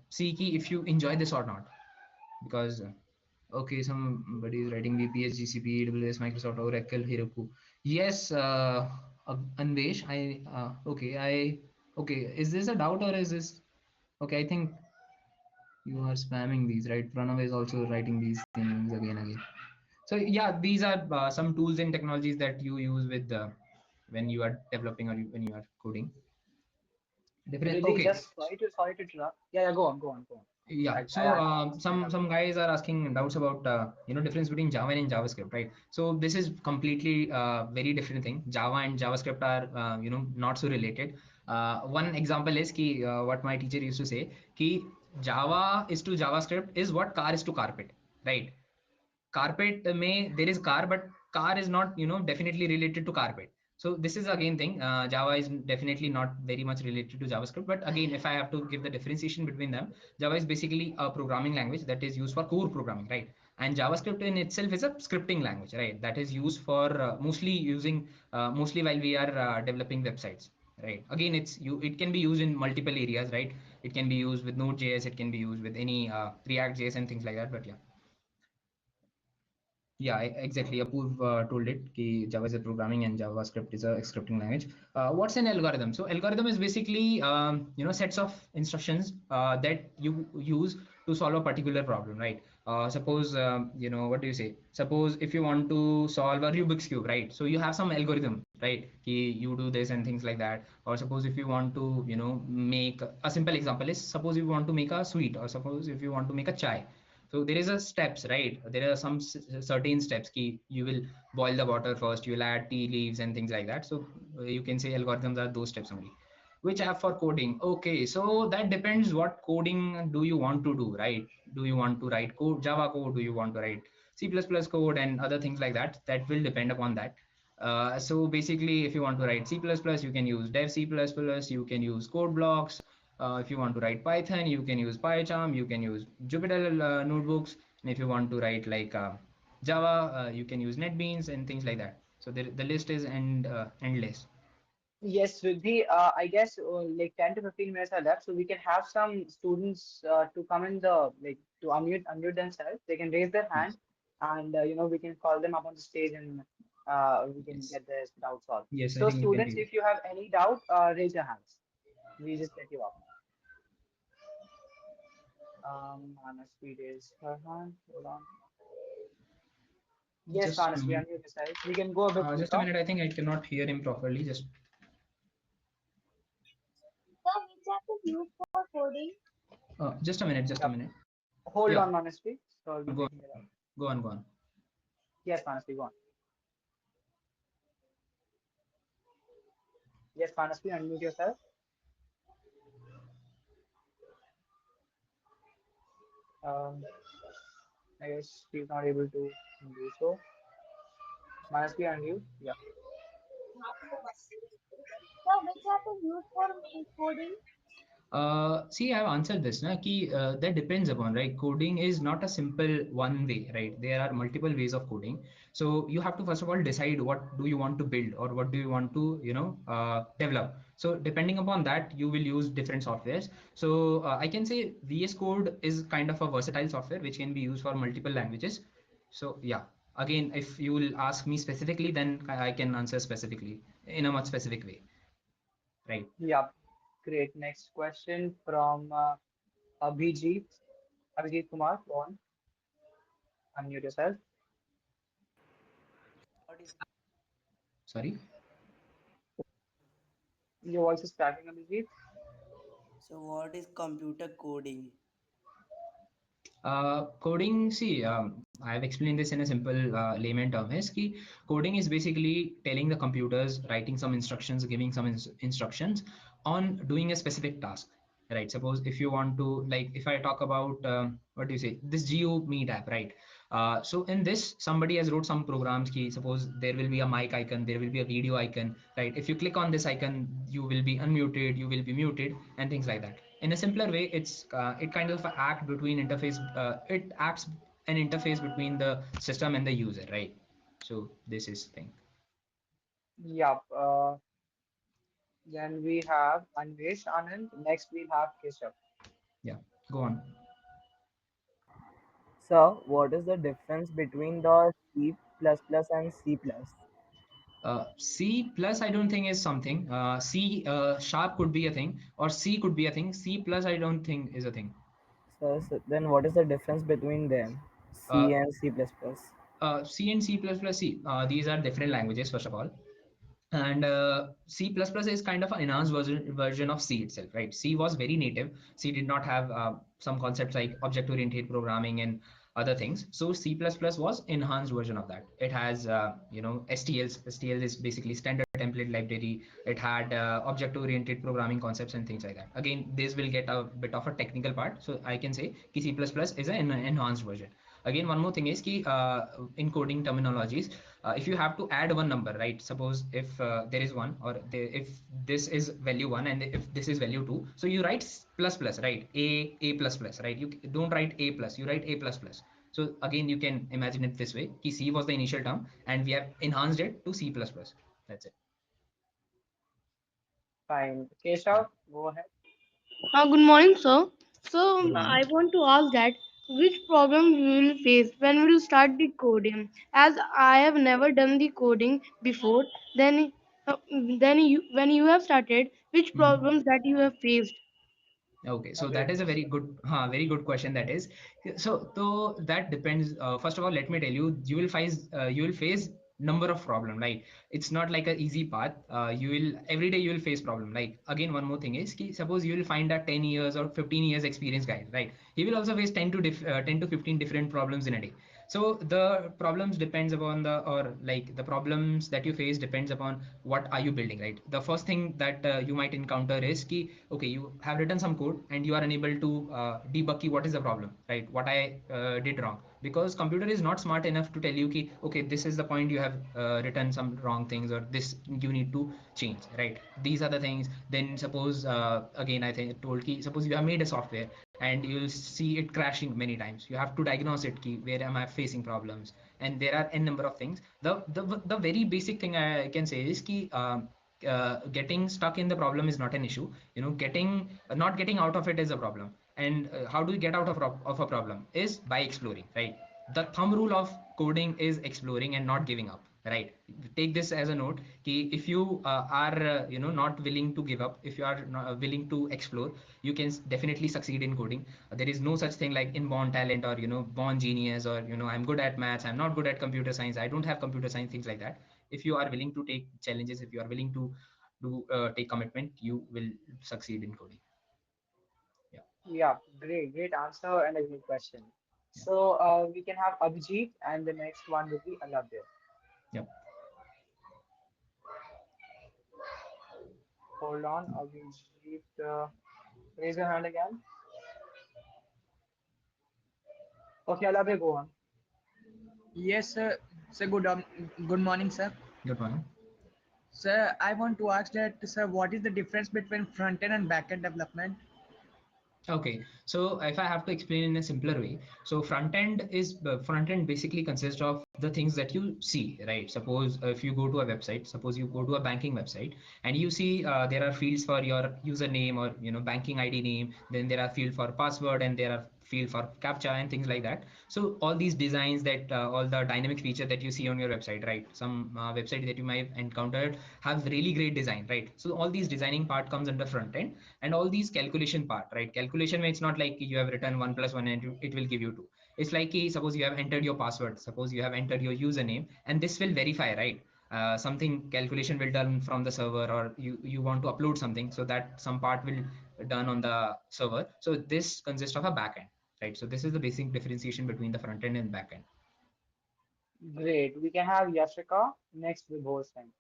A: see ki if you enjoy this or not. Because okay, somebody is writing VPS, GCP, AWS, Microsoft, Oracle, Heroku. Yes, Anvesh, okay, is this a doubt or is this okay? I think you are spamming these, right? Pranav is also writing these things again and again. So yeah, these are some tools and technologies that you use with when you are developing, or when you are coding. Different.
B: Really,
A: Okay.
B: just sorry to interrupt. Yeah, yeah, go on.
A: Yeah.
B: I'll
A: So
B: explain
A: some
B: everything.
A: guys are asking doubts about difference between Java and JavaScript, right? So this is completely very different thing. Java and JavaScript are not so related. One example is ki what my teacher used to say, ki Java is to JavaScript is what car is to carpet, right? Carpet may there is car, but car is not definitely related to carpet. So this is again thing, Java is definitely not very much related to JavaScript. But again, if I have to give the differentiation between them, Java is basically a programming language that is used for core programming, right? And JavaScript in itself is a scripting language, right? That is used for mostly while we are developing websites, right? Again, it can be used in multiple areas, right? It can be used with Node.js, it can be used with any React.js and things like that. But yeah. Yeah, exactly. Apoorv told it कि Java is a programming and JavaScript is a scripting language. What's an algorithm? So algorithm is basically sets of instructions that you use to solve a particular problem, right? Suppose what do you say? Suppose if you want to solve a Rubik's cube, right? So you have some algorithm, right? कि you do this and things like that. Or suppose if you want to make a simple example is, suppose if you want to make a sweet, or suppose if you want to make a chai. So there is a steps, right? There are some certain steps key. You will boil the water first, you will add tea leaves and things like that. So you can say algorithms are those steps only. Which app for coding? Okay, so that depends what coding do you want to do, right? Do you want to write code, Java code? Do you want to write C++ code and other things like that? That will depend upon that. So basically, if you want to write C++, you can use dev C++, you can use code blocks. If you want to write Python, you can use PyCharm, you can use Jupyter notebooks. And if you want to write like Java, you can use NetBeans and things like that. So the list is endless.
B: Yes, Riddhi, I guess like 10 to 15 minutes are left, so we can have some students to come in the like to unmute themselves. They can raise their
A: Yes,
B: hand, and we can call them up on the stage, and we can
A: yes,
B: get their doubt solved.
A: yes. I
B: So,
A: think you can
B: students,
A: take.
B: if you have any doubt, raise your hands. We just let you up. Anna Speed is her hand. Hold on. Yes,
A: Just a
B: Manas, we
A: minute.
B: unmute yourself. We can go a bit
A: Just a
B: quicker.
A: minute. I think I cannot hear him properly. Just
C: So which app is used for coding?
A: just a minute. Just a
B: Yep.
A: minute.
B: Hold
A: Yeah.
B: on, Manasvi. So I'll
A: Go
B: be
A: on.
B: taking it out.
A: Go on. Go on.
B: Yes, Manasvi, go on. Yes, Manasvi, unmute yourself. Um, I guess she's not able to do so. Manasvi, unmute. Yeah.
C: So which app is used for coding?
A: See, I've answered this. Na, ki, that depends upon, right? Coding is not a simple one way, right? There are multiple ways of coding. So you have to first of all decide what do you want to build or what do you want to, develop. So depending upon that, you will use different softwares. So I can say VS Code is kind of a versatile software which can be used for multiple languages. So yeah, again, if you will ask me specifically, then I can answer specifically in a much specific way, right?
B: Yeah. Great. Next question from Abhijit. Abhijit Kumar, go on. Unmute yourself.
D: What is
A: Sorry.
B: Your voice is cracking, Abhijit.
D: what is computer coding?
A: Coding, see, I have explained this in a simple layman term. Is ki coding is basically telling the computers, writing some instructions, giving some instructions on doing a specific task. Right. Suppose if you want to, like, if I talk about what do you say, this Geo Meet app, right? So in this, somebody has wrote some programs. Ki suppose there will be a mic icon, there will be a video icon, right? If you click on this icon, you will be unmuted, you will be muted, and things like that. In a simpler way, it kind of act between interface. It acts an interface between the system and the user, right? So this is thing.
B: Yeah. Then we have Anvesh Anand. Next, we have Keshav.
A: Yeah, go on.
E: So, what is the difference between the C++ and C++?
A: C plus I don't think is something. C sharp could be a thing, or C could be a thing. C plus I don't think is a thing.
E: So then what is the difference between them?
A: Uh,
E: C and C++.
A: C and C plus plus C. These are different languages, first of all. And C++ is kind of an enhanced version of C itself, right? C was very native. C did not have some concepts like object-oriented programming and other things. So C++ was enhanced version of that. It has, STLs. STL is basically standard template library. It had object-oriented programming concepts and things like that. Again, this will get a bit of a technical part. So I can say ki C++ is an enhanced version. Again, one more thing is ki in coding terminologies, if you have to add one number, right? Suppose if there is one, or if this is value one and if this is value two, so you write plus plus, right? A plus plus, right? You don't write A plus, you write A plus plus. So again, you can imagine it this way: ki C was the initial term, and we have enhanced it to C plus plus. That's it.
B: Fine.
A: Yeah.
B: Keshav, go ahead.
C: Good morning, sir.
A: Good
C: So I
A: morning.
C: want to ask that which problem we will face when we will start the coding. As I have never done the coding before, then uh, then when you have started, which
A: Mhm.
C: problems that you have faced?
A: Okay,
B: A
A: so that
B: great
A: is a
B: question.
A: very good question. That is, so that depends. First of all, let me tell you, you will face number of problem. Like it's not like a easy path. You will every day you will face problem. Like again, one more thing is, ki, suppose you will find a 10 years or 15 years experience guy, right? He will also face 10 to 15 different problems in a day. So the problems depends upon the problems that you face depends upon what are you building, right? The first thing that you might encounter is ki, okay, you have written some code and you are unable to debug ki what is the problem, right? What I did wrong, because computer is not smart enough to tell you ki, okay, this is the point you have written some wrong things, or this you need to change, right? These are the things. Then suppose again I think told ki, suppose you have made a software and you'll see it crashing many times. You have to diagnose it, ki, where am I facing problems? And there are n number of things. The very basic thing I can say is ki, getting stuck in the problem is not an issue. Getting not getting out of it is a problem. And how do you get out of a problem is by exploring, right? The thumb rule of coding is exploring and not giving up. right? Take this as a note कि if you are not willing to give up, if you are not, willing to explore, you can definitely succeed in coding. There is no such thing like inborn talent or born genius, or I'm good at maths, I'm not good at computer science, I don't have computer science, things like that. If you are willing to take challenges, if you are willing to do take commitment, you will succeed in coding. Yeah.
B: Yeah, great answer and a great question.
A: Yeah.
B: So we can have Abhijit, and the next one will be Alavya.
A: Yep.
B: Hold on, Abhijit. Raise your hand again. Okay, Alavya, go on.
F: Yes, sir. Sir, good morning, sir.
A: Good one.
F: Sir, I want to ask that, sir, what is the difference between front end and back end development?
A: Okay, so if I have to explain in a simpler way, so front end basically consists of the things that you see, right? Suppose if you go to a website, suppose you go to a banking website, and you see there are fields for your username or banking ID name, then there are field for password, and there are field for captcha and things like that. So all these designs, that all the dynamic feature that you see on your website, right? Some website that you might have encountered have really great design, right? So all these designing part comes under front end, and all these calculation part, right? Calculation, it's not like you have written 1 plus 1 and it will give you 2. It's like suppose you have entered your password, suppose you have entered your username, and this will verify, right? Something calculation will done from the server, or you want to upload something, so that some part will done on the server. So this consists of a backend, right? So this is the basic differentiation between the front end and back end.
B: Great. We can have Yashika next with Hossein.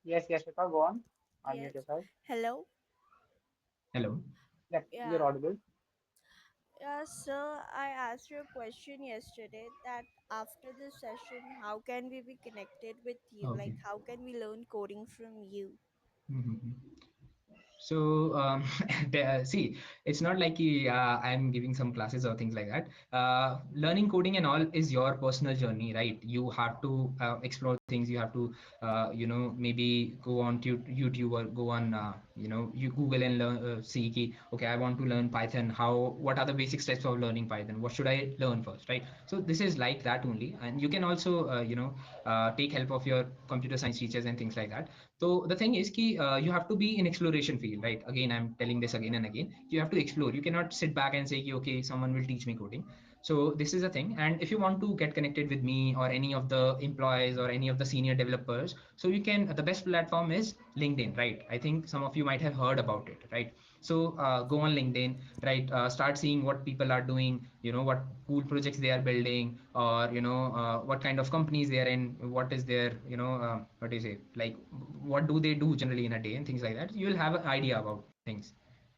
B: Yes, Yashika, go on. Unmute
G: Yes.
B: yourself.
G: Hello.
A: Hello.
B: Yep, you're
G: Yeah.
B: audible.
G: Yeah, sir, I asked you a question yesterday that after this session, how can we be connected with you? Like,
A: Okay.
G: how can we learn coding from you?
A: Mhm. So see, it's not like I'm giving some classes or things like that. Learning coding and all is your personal journey, right? You have to explore things. You have to maybe go on to YouTube, or go on you Google and learn, see okay, I want to learn Python. What are the basic steps of learning Python? What should I learn first, right? So this is like that only. And you can also take help of your computer science teachers and things like that. So the thing is ki, you have to be in exploration field, right? Again, I'm telling this again and again. You have to explore. You cannot sit back and say, ki, okay, someone will teach me coding. So this is a thing. And if you want to get connected with me or any of the employees or any of the senior developers, so you can, the best platform is LinkedIn, right? I think some of you might have heard about it, right? So go on LinkedIn, right? Start seeing what people are doing, what cool projects they are building, or what kind of companies they are in, what is their what do you say, like what do they do generally in a day and things like that. You will have an idea about things.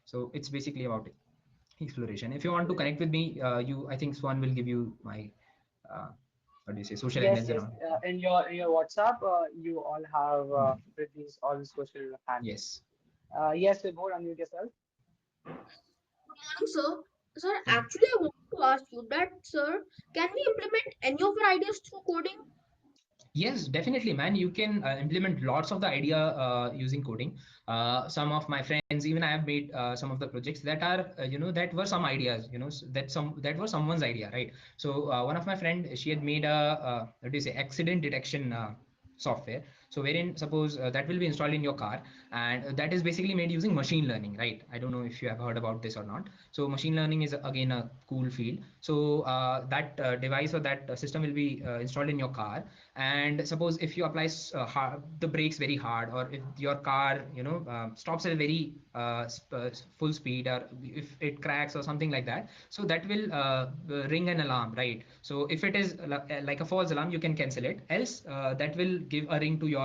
A: So it's basically about exploration. If you want to connect with me, I think Swan will give you my uh, what do you say, social
B: Yes,
A: handles and
B: yes.
A: all.
B: In your WhatsApp, you all have
A: Mhm.
B: Riddhi's all the social handles.
A: Yes.
B: Yes, Vibhor, unmute yourself.
C: Good morning, sir. Sir,
A: Hmm.
C: actually, I want to ask you that, sir, can we implement any of your ideas through coding?
A: Yes, definitely, man. You can implement lots of the idea using coding. Some of my friends, even I have made some of the projects that are, that were some ideas, that were someone's idea, right? So one of my friend, she had made a, what do you say, accident detection software. So wherein, suppose that will be installed in your car, and that is basically made using machine learning, right? I don't know if you have heard about this or not. So machine learning is again a cool field. So that device or that system will be installed in your car, and suppose if you apply the brakes very hard, or if your car stops at a very full speed, or if it cracks or something like that, so that will ring an alarm, right? So if it is like a false alarm, you can cancel it, else that will give a ring to your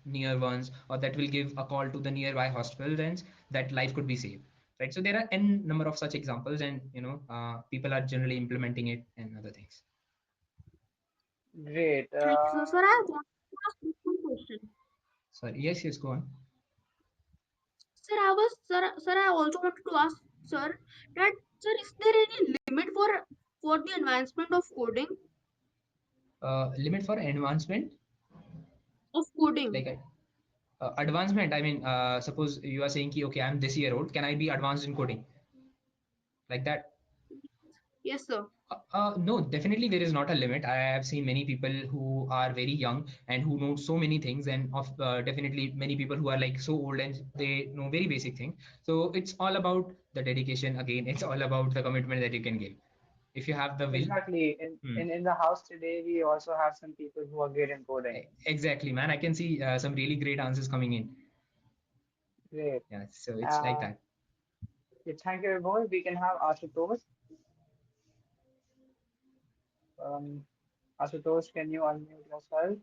A: near ones, or that will give a call to the nearby hospital, then that life could be saved, right? So there are n number of such examples, and people are generally implementing it and other things.
B: Great.
C: Thank you, sir. Sir, I want to ask one question.
A: Sorry, yes, yes, go on.
C: Sir, I also wanted to ask, sir, that, sir, is there any limit for the advancement of coding?
A: Limit for advancement,
C: Of coding.
A: like advancement, I mean, suppose you are saying ki, okay, I'm this year old, can I be advanced in coding, like that?
C: Yes, sir.
A: No, definitely there is not a limit. I have seen many people who are very young and who know so many things, and of definitely many people who are like so old and they know very basic things. So it's all about the dedication. Again, it's all about the commitment that you can give. If you have the will.
B: Exactly. In,
A: Hmm.
B: in in the house today, we also have some people who are great in coding.
A: Exactly, man. I can see some really great answers coming in.
B: Great.
A: Yeah, so it's like
B: Uh,
A: that.
B: yeah, thank you, everyone. We can have Ashutosh. Um, Ashutosh, can you unmute yourself?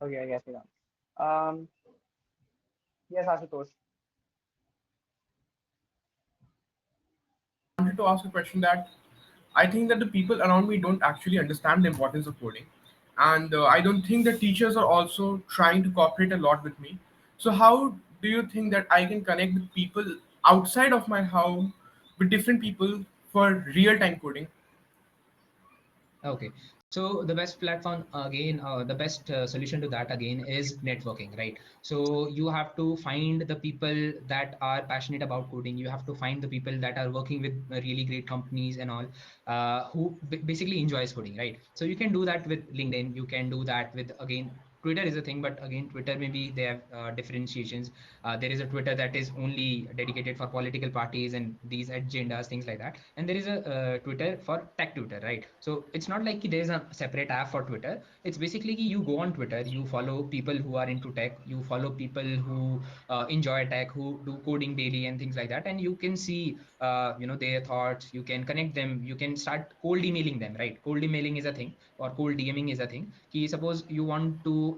B: Okay, I guess you don't. Yes, Ashutosh.
H: Wanted to ask a question that I think that the people around me don't actually understand the importance of coding, and I don't think that teachers are also trying to cooperate a lot with me. So how do you think that I can connect with people outside of my home with different people for real time coding?
A: Okay, so the best platform again, the best solution to that again is networking, right? So you have to find the people that are passionate about coding. You have to find the people that are working with really great companies and all, who basically enjoys coding, right? So you can do that with LinkedIn. You can do that with again. Twitter is a thing, but again, Twitter maybe they have differentiations. There is a Twitter that is only dedicated for political parties and these agendas, things like that. And there is a Twitter for tech Twitter, right? So it's not like there is a separate app for Twitter. It's basically you go on Twitter, you follow people who are into tech, you follow people who enjoy tech, who do coding daily and things like that, and you can see their thoughts. You can connect them. You can start cold emailing them, right? Cold emailing is a thing, or cold DMing is a thing. Suppose you want to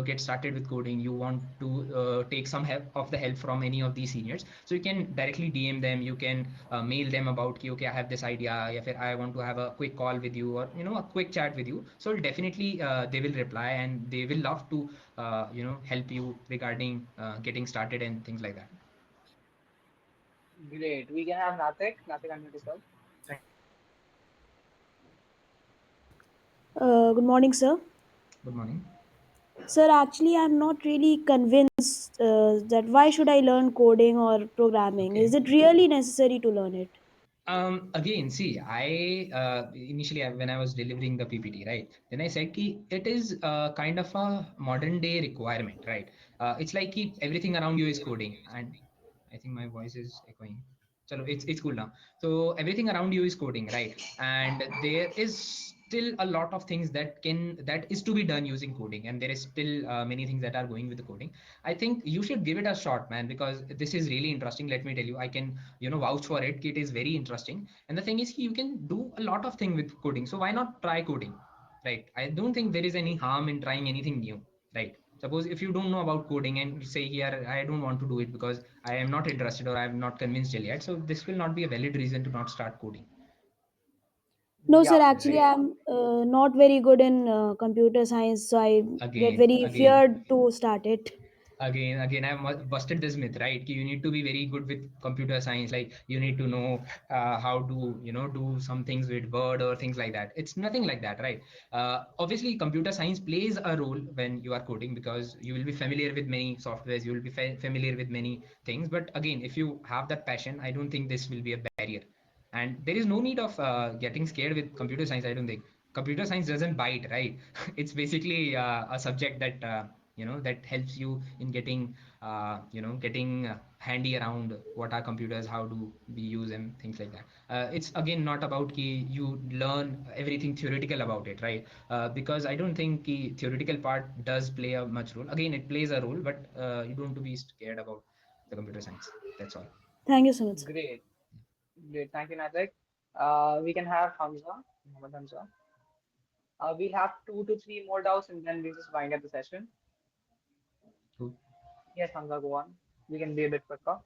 A: get started with coding, you want to take some help of the help from any of these seniors, so you can directly DM them. You can mail them about ki, okay, I have this idea, or I want to have a quick call with you, or a quick chat with you. So definitely they will reply and they will love to help you regarding getting started and things like that.
B: Great. We can have Natik. Natik, unmute yourself.
G: Good morning, sir.
A: Good morning.
G: Sir, actually, I'm not really convinced that why should I learn coding or programming? Is
A: Okay.
G: it really necessary to learn it?
A: Again, see, I initially when I was delivering the PPT, right? Then I said ki it is kind of a modern day requirement, right? It's like ki everything around you is coding, and I think my voice is echoing. Chalo, it's cool now. So everything around you is coding, right? And there is still a lot of things that is to be done using coding, and there is still many things that are going with the coding. I think you should give it a shot, man, because this is really interesting. Let me tell you, I can vouch for it. It is very interesting, and the thing is you can do a lot of things with coding, so why not try coding, right? I don't think there is any harm in trying anything new, right? Suppose if you don't know about coding and you say here I don't want to do it because I am not interested or I am not convinced yet, so this will not be a valid reason to not start coding,
G: No, sir,
B: Yeah,
G: actually,
A: right?
B: great.
G: I'm not very good in computer science, so I get
A: again
G: very
A: again
G: feared to start it.
A: again I've busted this myth, right? You need to be very good with computer science, like you need to know how to do some things with word or things like that. It's nothing like that, right? Obviously computer science plays a role when you are coding because you will be familiar with many softwares, you will be familiar with many things, but again if you have that passion, I don't think this will be a barrier. And there is no need of getting scared with computer science. I don't think computer science doesn't bite, right? It's basically a subject that that helps you in getting handy around what are computers, how do we use them, things like that. It's again not about ki you learn everything theoretical about it, right? Because I don't think the theoretical part does play a much role. Again, it plays a role, but you don't have to be scared about the computer science. That's all.
G: Thank you so much, sir.
B: Great. Great. Thank you, Natik. We can have Hamza. Muhammad Hamza. We'll have 2 to 3 more doubts and then we'll just wind up the session.
A: Cool.
B: Yes, Hamza, go on. We can be a bit quicker.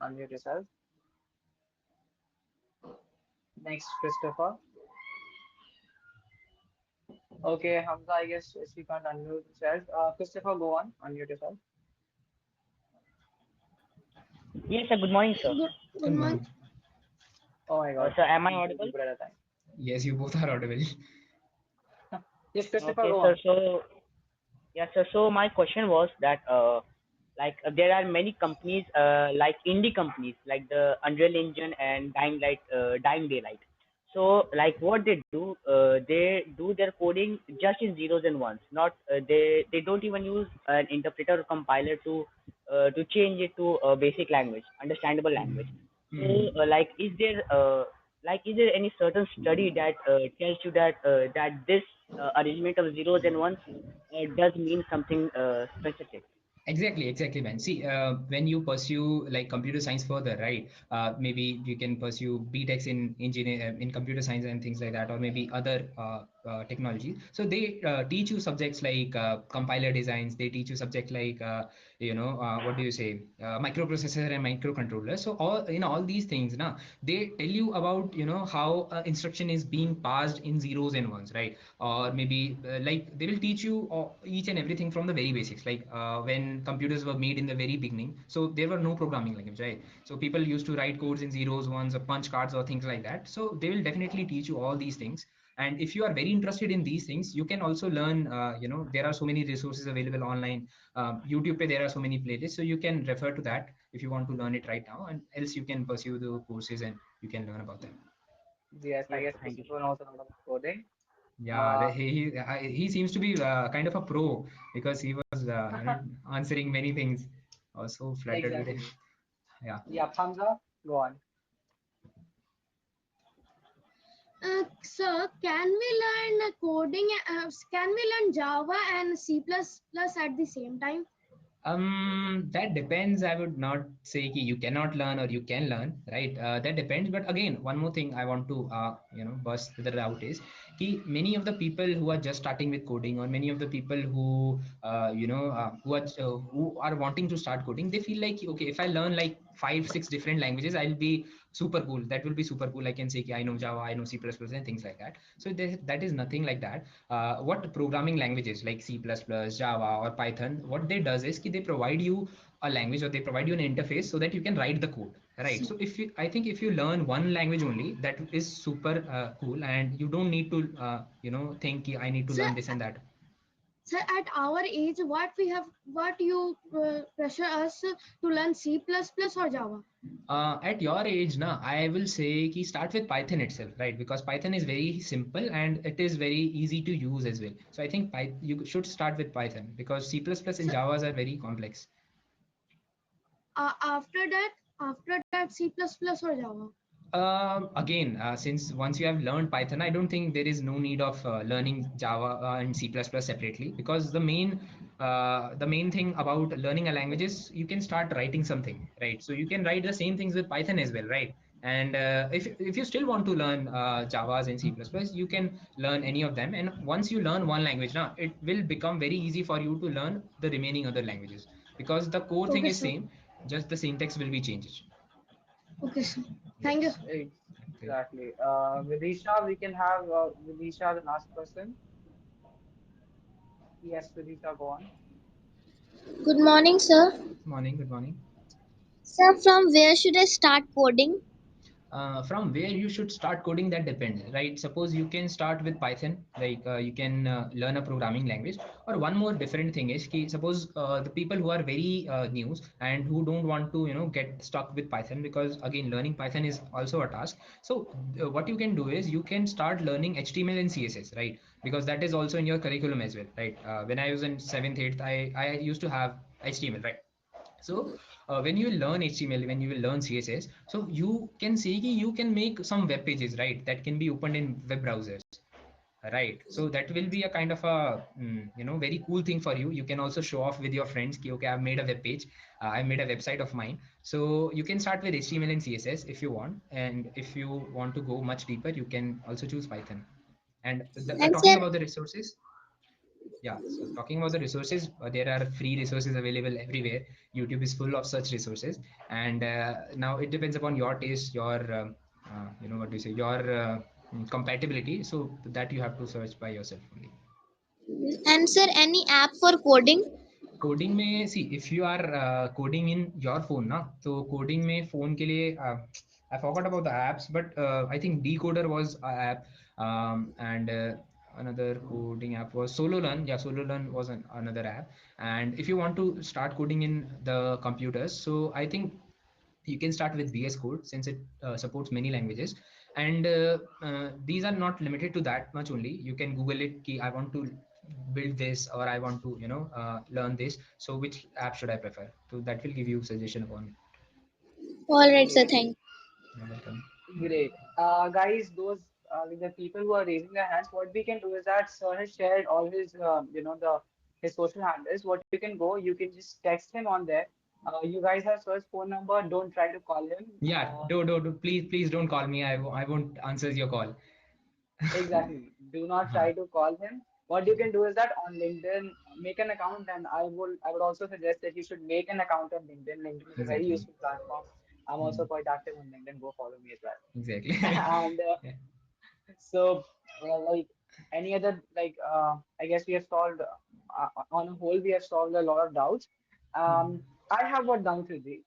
B: Unmute yourself. Next, Christopher. Okay, Hamza, I guess she can't unmute himself. Christopher, go on. Unmute yourself.
E: Yes, sir. Good morning, sir.
C: Good
A: Good
C: morning.
A: morning.
B: Oh my God,
E: Sir, am I
B: two
E: audible?
B: people at a time.
A: Yes, you both are audible.
B: Yes, Christopher,
E: Okay,
B: go
E: sir.
B: on.
E: So, yes, sir. So my question was that, there are many companies like indie companies like the Unreal Engine and Dying Daylight. So what they do, they do their coding just in zeros and ones. Not they don't even use an interpreter or compiler to change it to a basic language, understandable language. So is there any certain study that tells you that this arrangement of zeros and ones does mean something specific?
A: Exactly, man. See, when you pursue like computer science further, right? Maybe you can pursue B.Techs in engineer in computer science and things like that, or maybe other technology. So they teach you subjects like compiler designs. They teach you subject like what do you say, microprocessor and microcontroller. So all these things, now they tell you about how instruction is being passed in zeros and ones, right? Or maybe like they will teach you each and everything from the very basics, like when computers were made in the very beginning, so there were no programming language, right? So people used to write codes in zeros, ones, or punch cards or things like that. So they will definitely teach you all these things. And if you are very interested in these things, you can also learn, there are so many resources available online. YouTube pe there are so many playlists, so you can refer to that if you want to learn it right now, and else you can pursue the courses and you can learn about them.
B: Yes, I
E: Yes,
B: guess
E: thank you
B: Christopher
E: so
B: knows a lot about coding.
A: Yeah,
B: Uh,
A: he seems to be kind of a pro because he was answering many things. I was so flattered with him.
B: exactly.
A: Yeah.
B: Yeah, thumbs up. Go on.
C: Sir, can we learn coding? Can we learn Java and C++ at the same time?
A: That depends. I would not say ki you cannot learn or you can learn, right? That depends. But again, one more thing I want to, bust the route is ki many of the people who are just starting with coding, or many of the people who, who are wanting to start coding, they feel like, okay, if I learn like 5, 6 different languages, I'll be super cool. That will be super cool. I can say ki I know Java, I know C++, and things like that. So that is nothing like that. What programming languages like C++, Java, or Python, what they does is ki they provide you a language, or they provide you an interface so that you can write the code, right? So I think if you learn one language only, that is super cool, and you don't need to think ki I need to
C: Sir,
A: learn this and that.
C: sir, at our age, what you pressure us to learn C++ or Java?
A: At your age na, I will say ki start with Python itself, right? Because Python is very simple and it is very easy to use as well. So I think you should start with Python, because C++ and
C: Sir,
A: Javas are very complex.
C: after that C++ or Java?
A: Again, since once you have learned Python, I don't think there is no need of learning Java and C++ separately, because the main thing about learning a language is you can start writing something, right? So you can write the same things with Python as well, right? And if you still want to learn Javas and C++, you can learn any of them. And once you learn one language, now it will become very easy for you to learn the remaining other languages, because the core thing
C: Okay,
A: is
C: sir.
A: same, just the syntax will be changed.
C: Okay, sir. Thank you.
A: Yes. Okay.
B: Exactly. Vidisha, we can have Vidisha the last person. Yes, Vidisha, go on.
I: Good morning, sir.
A: Morning, good morning.
I: Sir, from where should I start coding?
A: From where you should start coding, that depends, right? Suppose you can start with Python, like you can learn a programming language. Or one more different thing is ki, suppose the people who are very new and who don't want to get stuck with Python, because again learning Python is also a task. So what you can do is you can start learning HTML and CSS, right? Because that is also in your curriculum as well, right? When I was in 7th 8th, I used to have HTML, right? So when you will learn HTML, when you will learn CSS, so you can see ki you can make some web pages, right? That can be opened in web browsers, right? So that will be a kind of a very cool thing for you. You can also show off with your friends ki, okay, I've made a web page, I made a website of mine. So you can start with HTML and CSS if you want, and if you want to go much deeper, you can also choose Python. And
I: And
A: talking
I: sir,
A: about the resources, yeah, so talking about the resources, there are free resources available everywhere. YouTube is full of such resources, and now it depends upon your taste, your what do you say, your compatibility. So that you have to search by yourself only.
I: and sir, any app for coding?
A: Coding में see if you are coding in your phone ना, तो coding में phone के लिए I forgot about the apps, but I think Dcoder was a app, and another coding app was SoloLearn. Yeah, SoloLearn was another app. And if you want to start coding in the computers, so I think you can start with VS Code since it supports many languages, and these are not limited to that much only. You can Google it. Ki, I want to build this, or I want to learn this. So which app should I prefer? So that will give you suggestion upon it.
I: Alright, sir,
B: Great.
I: thank
A: You're welcome.
B: Great. Guys, those like the people who are raising their hands, what we can do is that Sir has shared all his, the his social handles. What you can go, you can just text him on there. You guys have Sir's phone number. Don't try to call him.
A: Yeah, do please don't call me. I won't answer your call.
B: Exactly. Do not try to call him. What you can do is that on LinkedIn, make an account, and I would also suggest that you should make an account on LinkedIn. LinkedIn is a very
A: Exactly.
B: useful platform. I'm
A: Hmm.
B: also quite active on LinkedIn. Go follow me as well.
A: Exactly.
B: And
A: Yeah.
B: so, like any other, I guess we have solved, on a whole, we have solved a lot of doubts. Um, I have one doubt, Riddhi.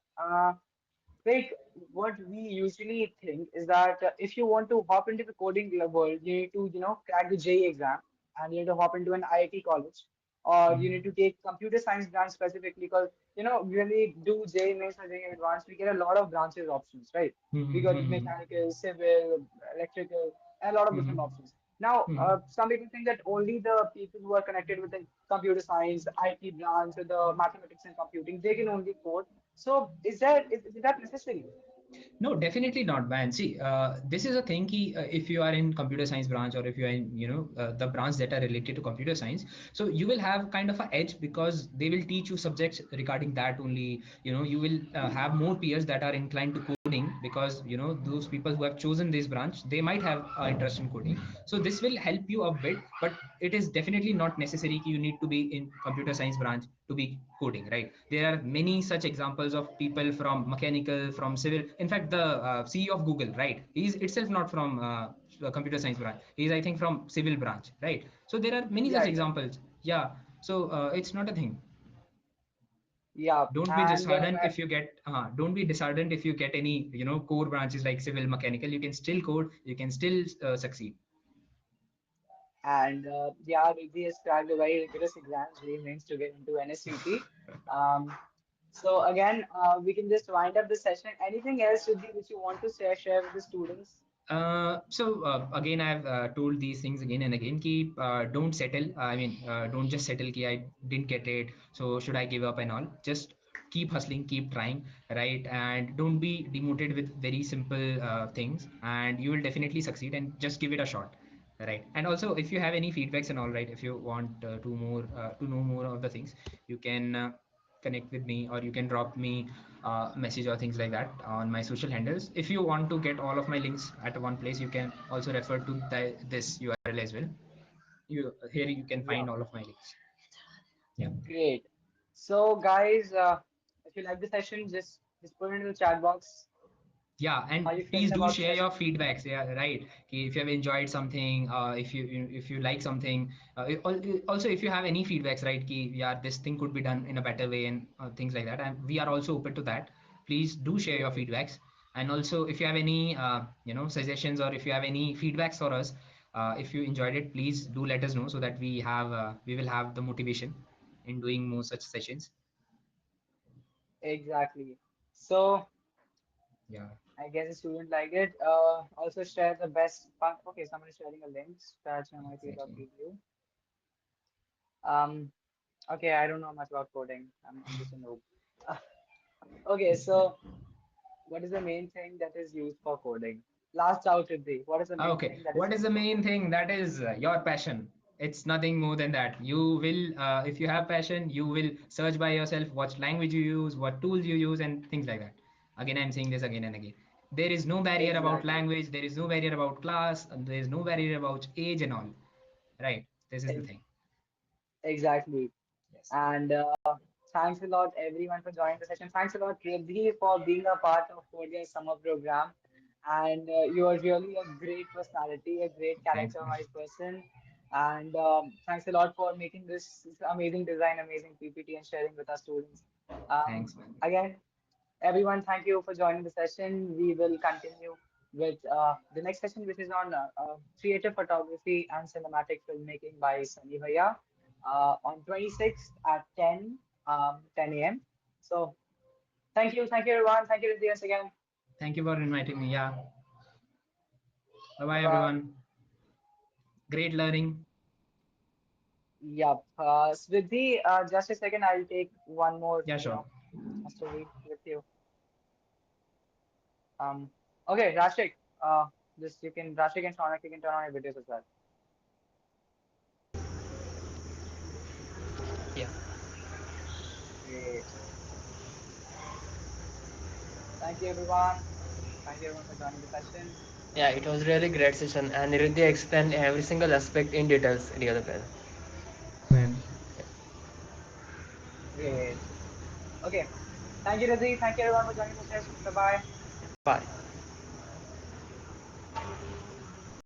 B: Like what we usually think is that if you want to hop into the coding world, you need to, crack the JEE exam, and you need to hop into an IIT college, or you need to take computer science branch specifically because, when we do JEE mains or JEE advanced, we get a lot of branches options, right? We got
A: Hmm.
B: mechanical, civil, electrical, and a lot of different
A: Hmm.
B: options. Now,
A: Hmm.
B: some people think that only the people who are connected with the computer science, the IT branch, or the mathematics and computing, they can only code. So is that necessary?
A: No, definitely not, man. See, this is a thing ki, if you are in computer science branch, or if you are in, the branch that are related to computer science, so you will have kind of a edge because they will teach you subjects regarding that only. You will have more peers that are inclined to coding because, those people who have chosen this branch, they might have interest in coding. So this will help you a bit, but it is definitely not necessary ki you need to be in computer science branch to be coding, right? There are many such examples of people from mechanical, from civil. In fact, the CEO of Google, right, he's itself not from computer science branch. He's, I think, from civil branch, right? So there are many
B: Yeah,
A: such
B: exactly.
A: examples. Yeah. So it's not a thing.
B: Yeah,
A: Don't be
B: and
A: disheartened if you get don't be disheartened if you get any core branches like civil, mechanical. You can still code, you can still succeed.
B: yeah, Riddhi has cracked a very rigorous exams he means to get into NSUT. Um, so again, we can just wind up the session. Anything else, Riddhi, which you want to share with the students?
A: Again, I've told these things again and again. Keep don't settle. I mean, don't just settle. Ki I didn't get it. So should I give up and all? Just keep hustling, keep trying, right? And don't be demotivated with very simple things, and you will definitely succeed. And just give it a shot, right? And also, if you have any feedbacks and all, right, if you want to know more of the things, you can connect with me, or you can drop me message or things like that on my social handles. If you want to get all of my links at one place, you can also refer to this URL as well. Here you can
B: Yeah,
A: find all of my links. Yeah.
B: great. So guys, if you like the session, just put it in the chat box.
A: Yeah,
B: How
A: and
B: you
A: please
B: feeling
A: do
B: about the
A: share your
B: session?
A: feedbacks. Yeah, right. Okay, if you have enjoyed something, if you like something, also if you have any feedbacks, right? Ki, yeah, this thing could be done in a better way, and things like that. And we are also open to that. Please do share your
B: Right.
A: feedbacks. And also, if you have any suggestions, or if you have any feedbacks for us, if you enjoyed it, please do let us know so that we will have the motivation in doing more such sessions.
B: Exactly. So
A: Yeah.
B: I guess the student like it. Also share the best part. Okay, someone is sharing a link.
A: Exactly.
B: Scratchmyp.edu. Um, okay, I don't know much about coding. I'm just a noob. Okay, so what is the main thing that is used for coding? Last out with the what is the main
A: Okay,
B: thing that is
A: what is
B: used
A: the
B: for
A: main
B: coding?
A: thing? That is your passion. It's nothing more than that. You will, if you have passion, you will search by yourself what language you use, what tools you use, and things like that. Again, I'm saying this again and again. There is no barrier about
B: Exactly.
A: language, there is no barrier about class, and there is no barrier about age and all. Right? This is the
B: Ex-
A: thing.
B: Exactly.
A: Yes.
B: And thanks a lot, everyone, for joining the session. Thanks a lot, Riddhi, for being a part of CODIA summer program. And you are really a great personality, a great
A: Thanks, man.
B: character-wise person. And thanks a lot for making this amazing design, amazing PPT, and sharing with our students.
A: Thanks, man.
B: Again, everyone, thank you for joining the session. We will continue with the next session, which is on creative photography and cinematic filmmaking by Sunny Bhaiya on 26th at 10 a.m. So thank you everyone. Thank you, Riddhi, once again.
A: Thank you for inviting me. Yeah. Bye
B: Bye
A: bye,
B: bye.
A: everyone. Great learning.
B: Yep. Riddhi, just a second. I'll take one more,
A: Yeah, sure.
B: story with you. Okay, Rashik. Just you can Rashik and Shaunak, you can turn on your videos as well.
J: Yeah.
B: Great. Thank you everyone. Thank you everyone for joining the session.
J: Yeah, it was really great session and Riddhi explained every single aspect in details really well.
A: Man.
B: Great. Okay. Thank you, Riddhi. Thank you everyone for joining the session. Bye bye.
J: Bye.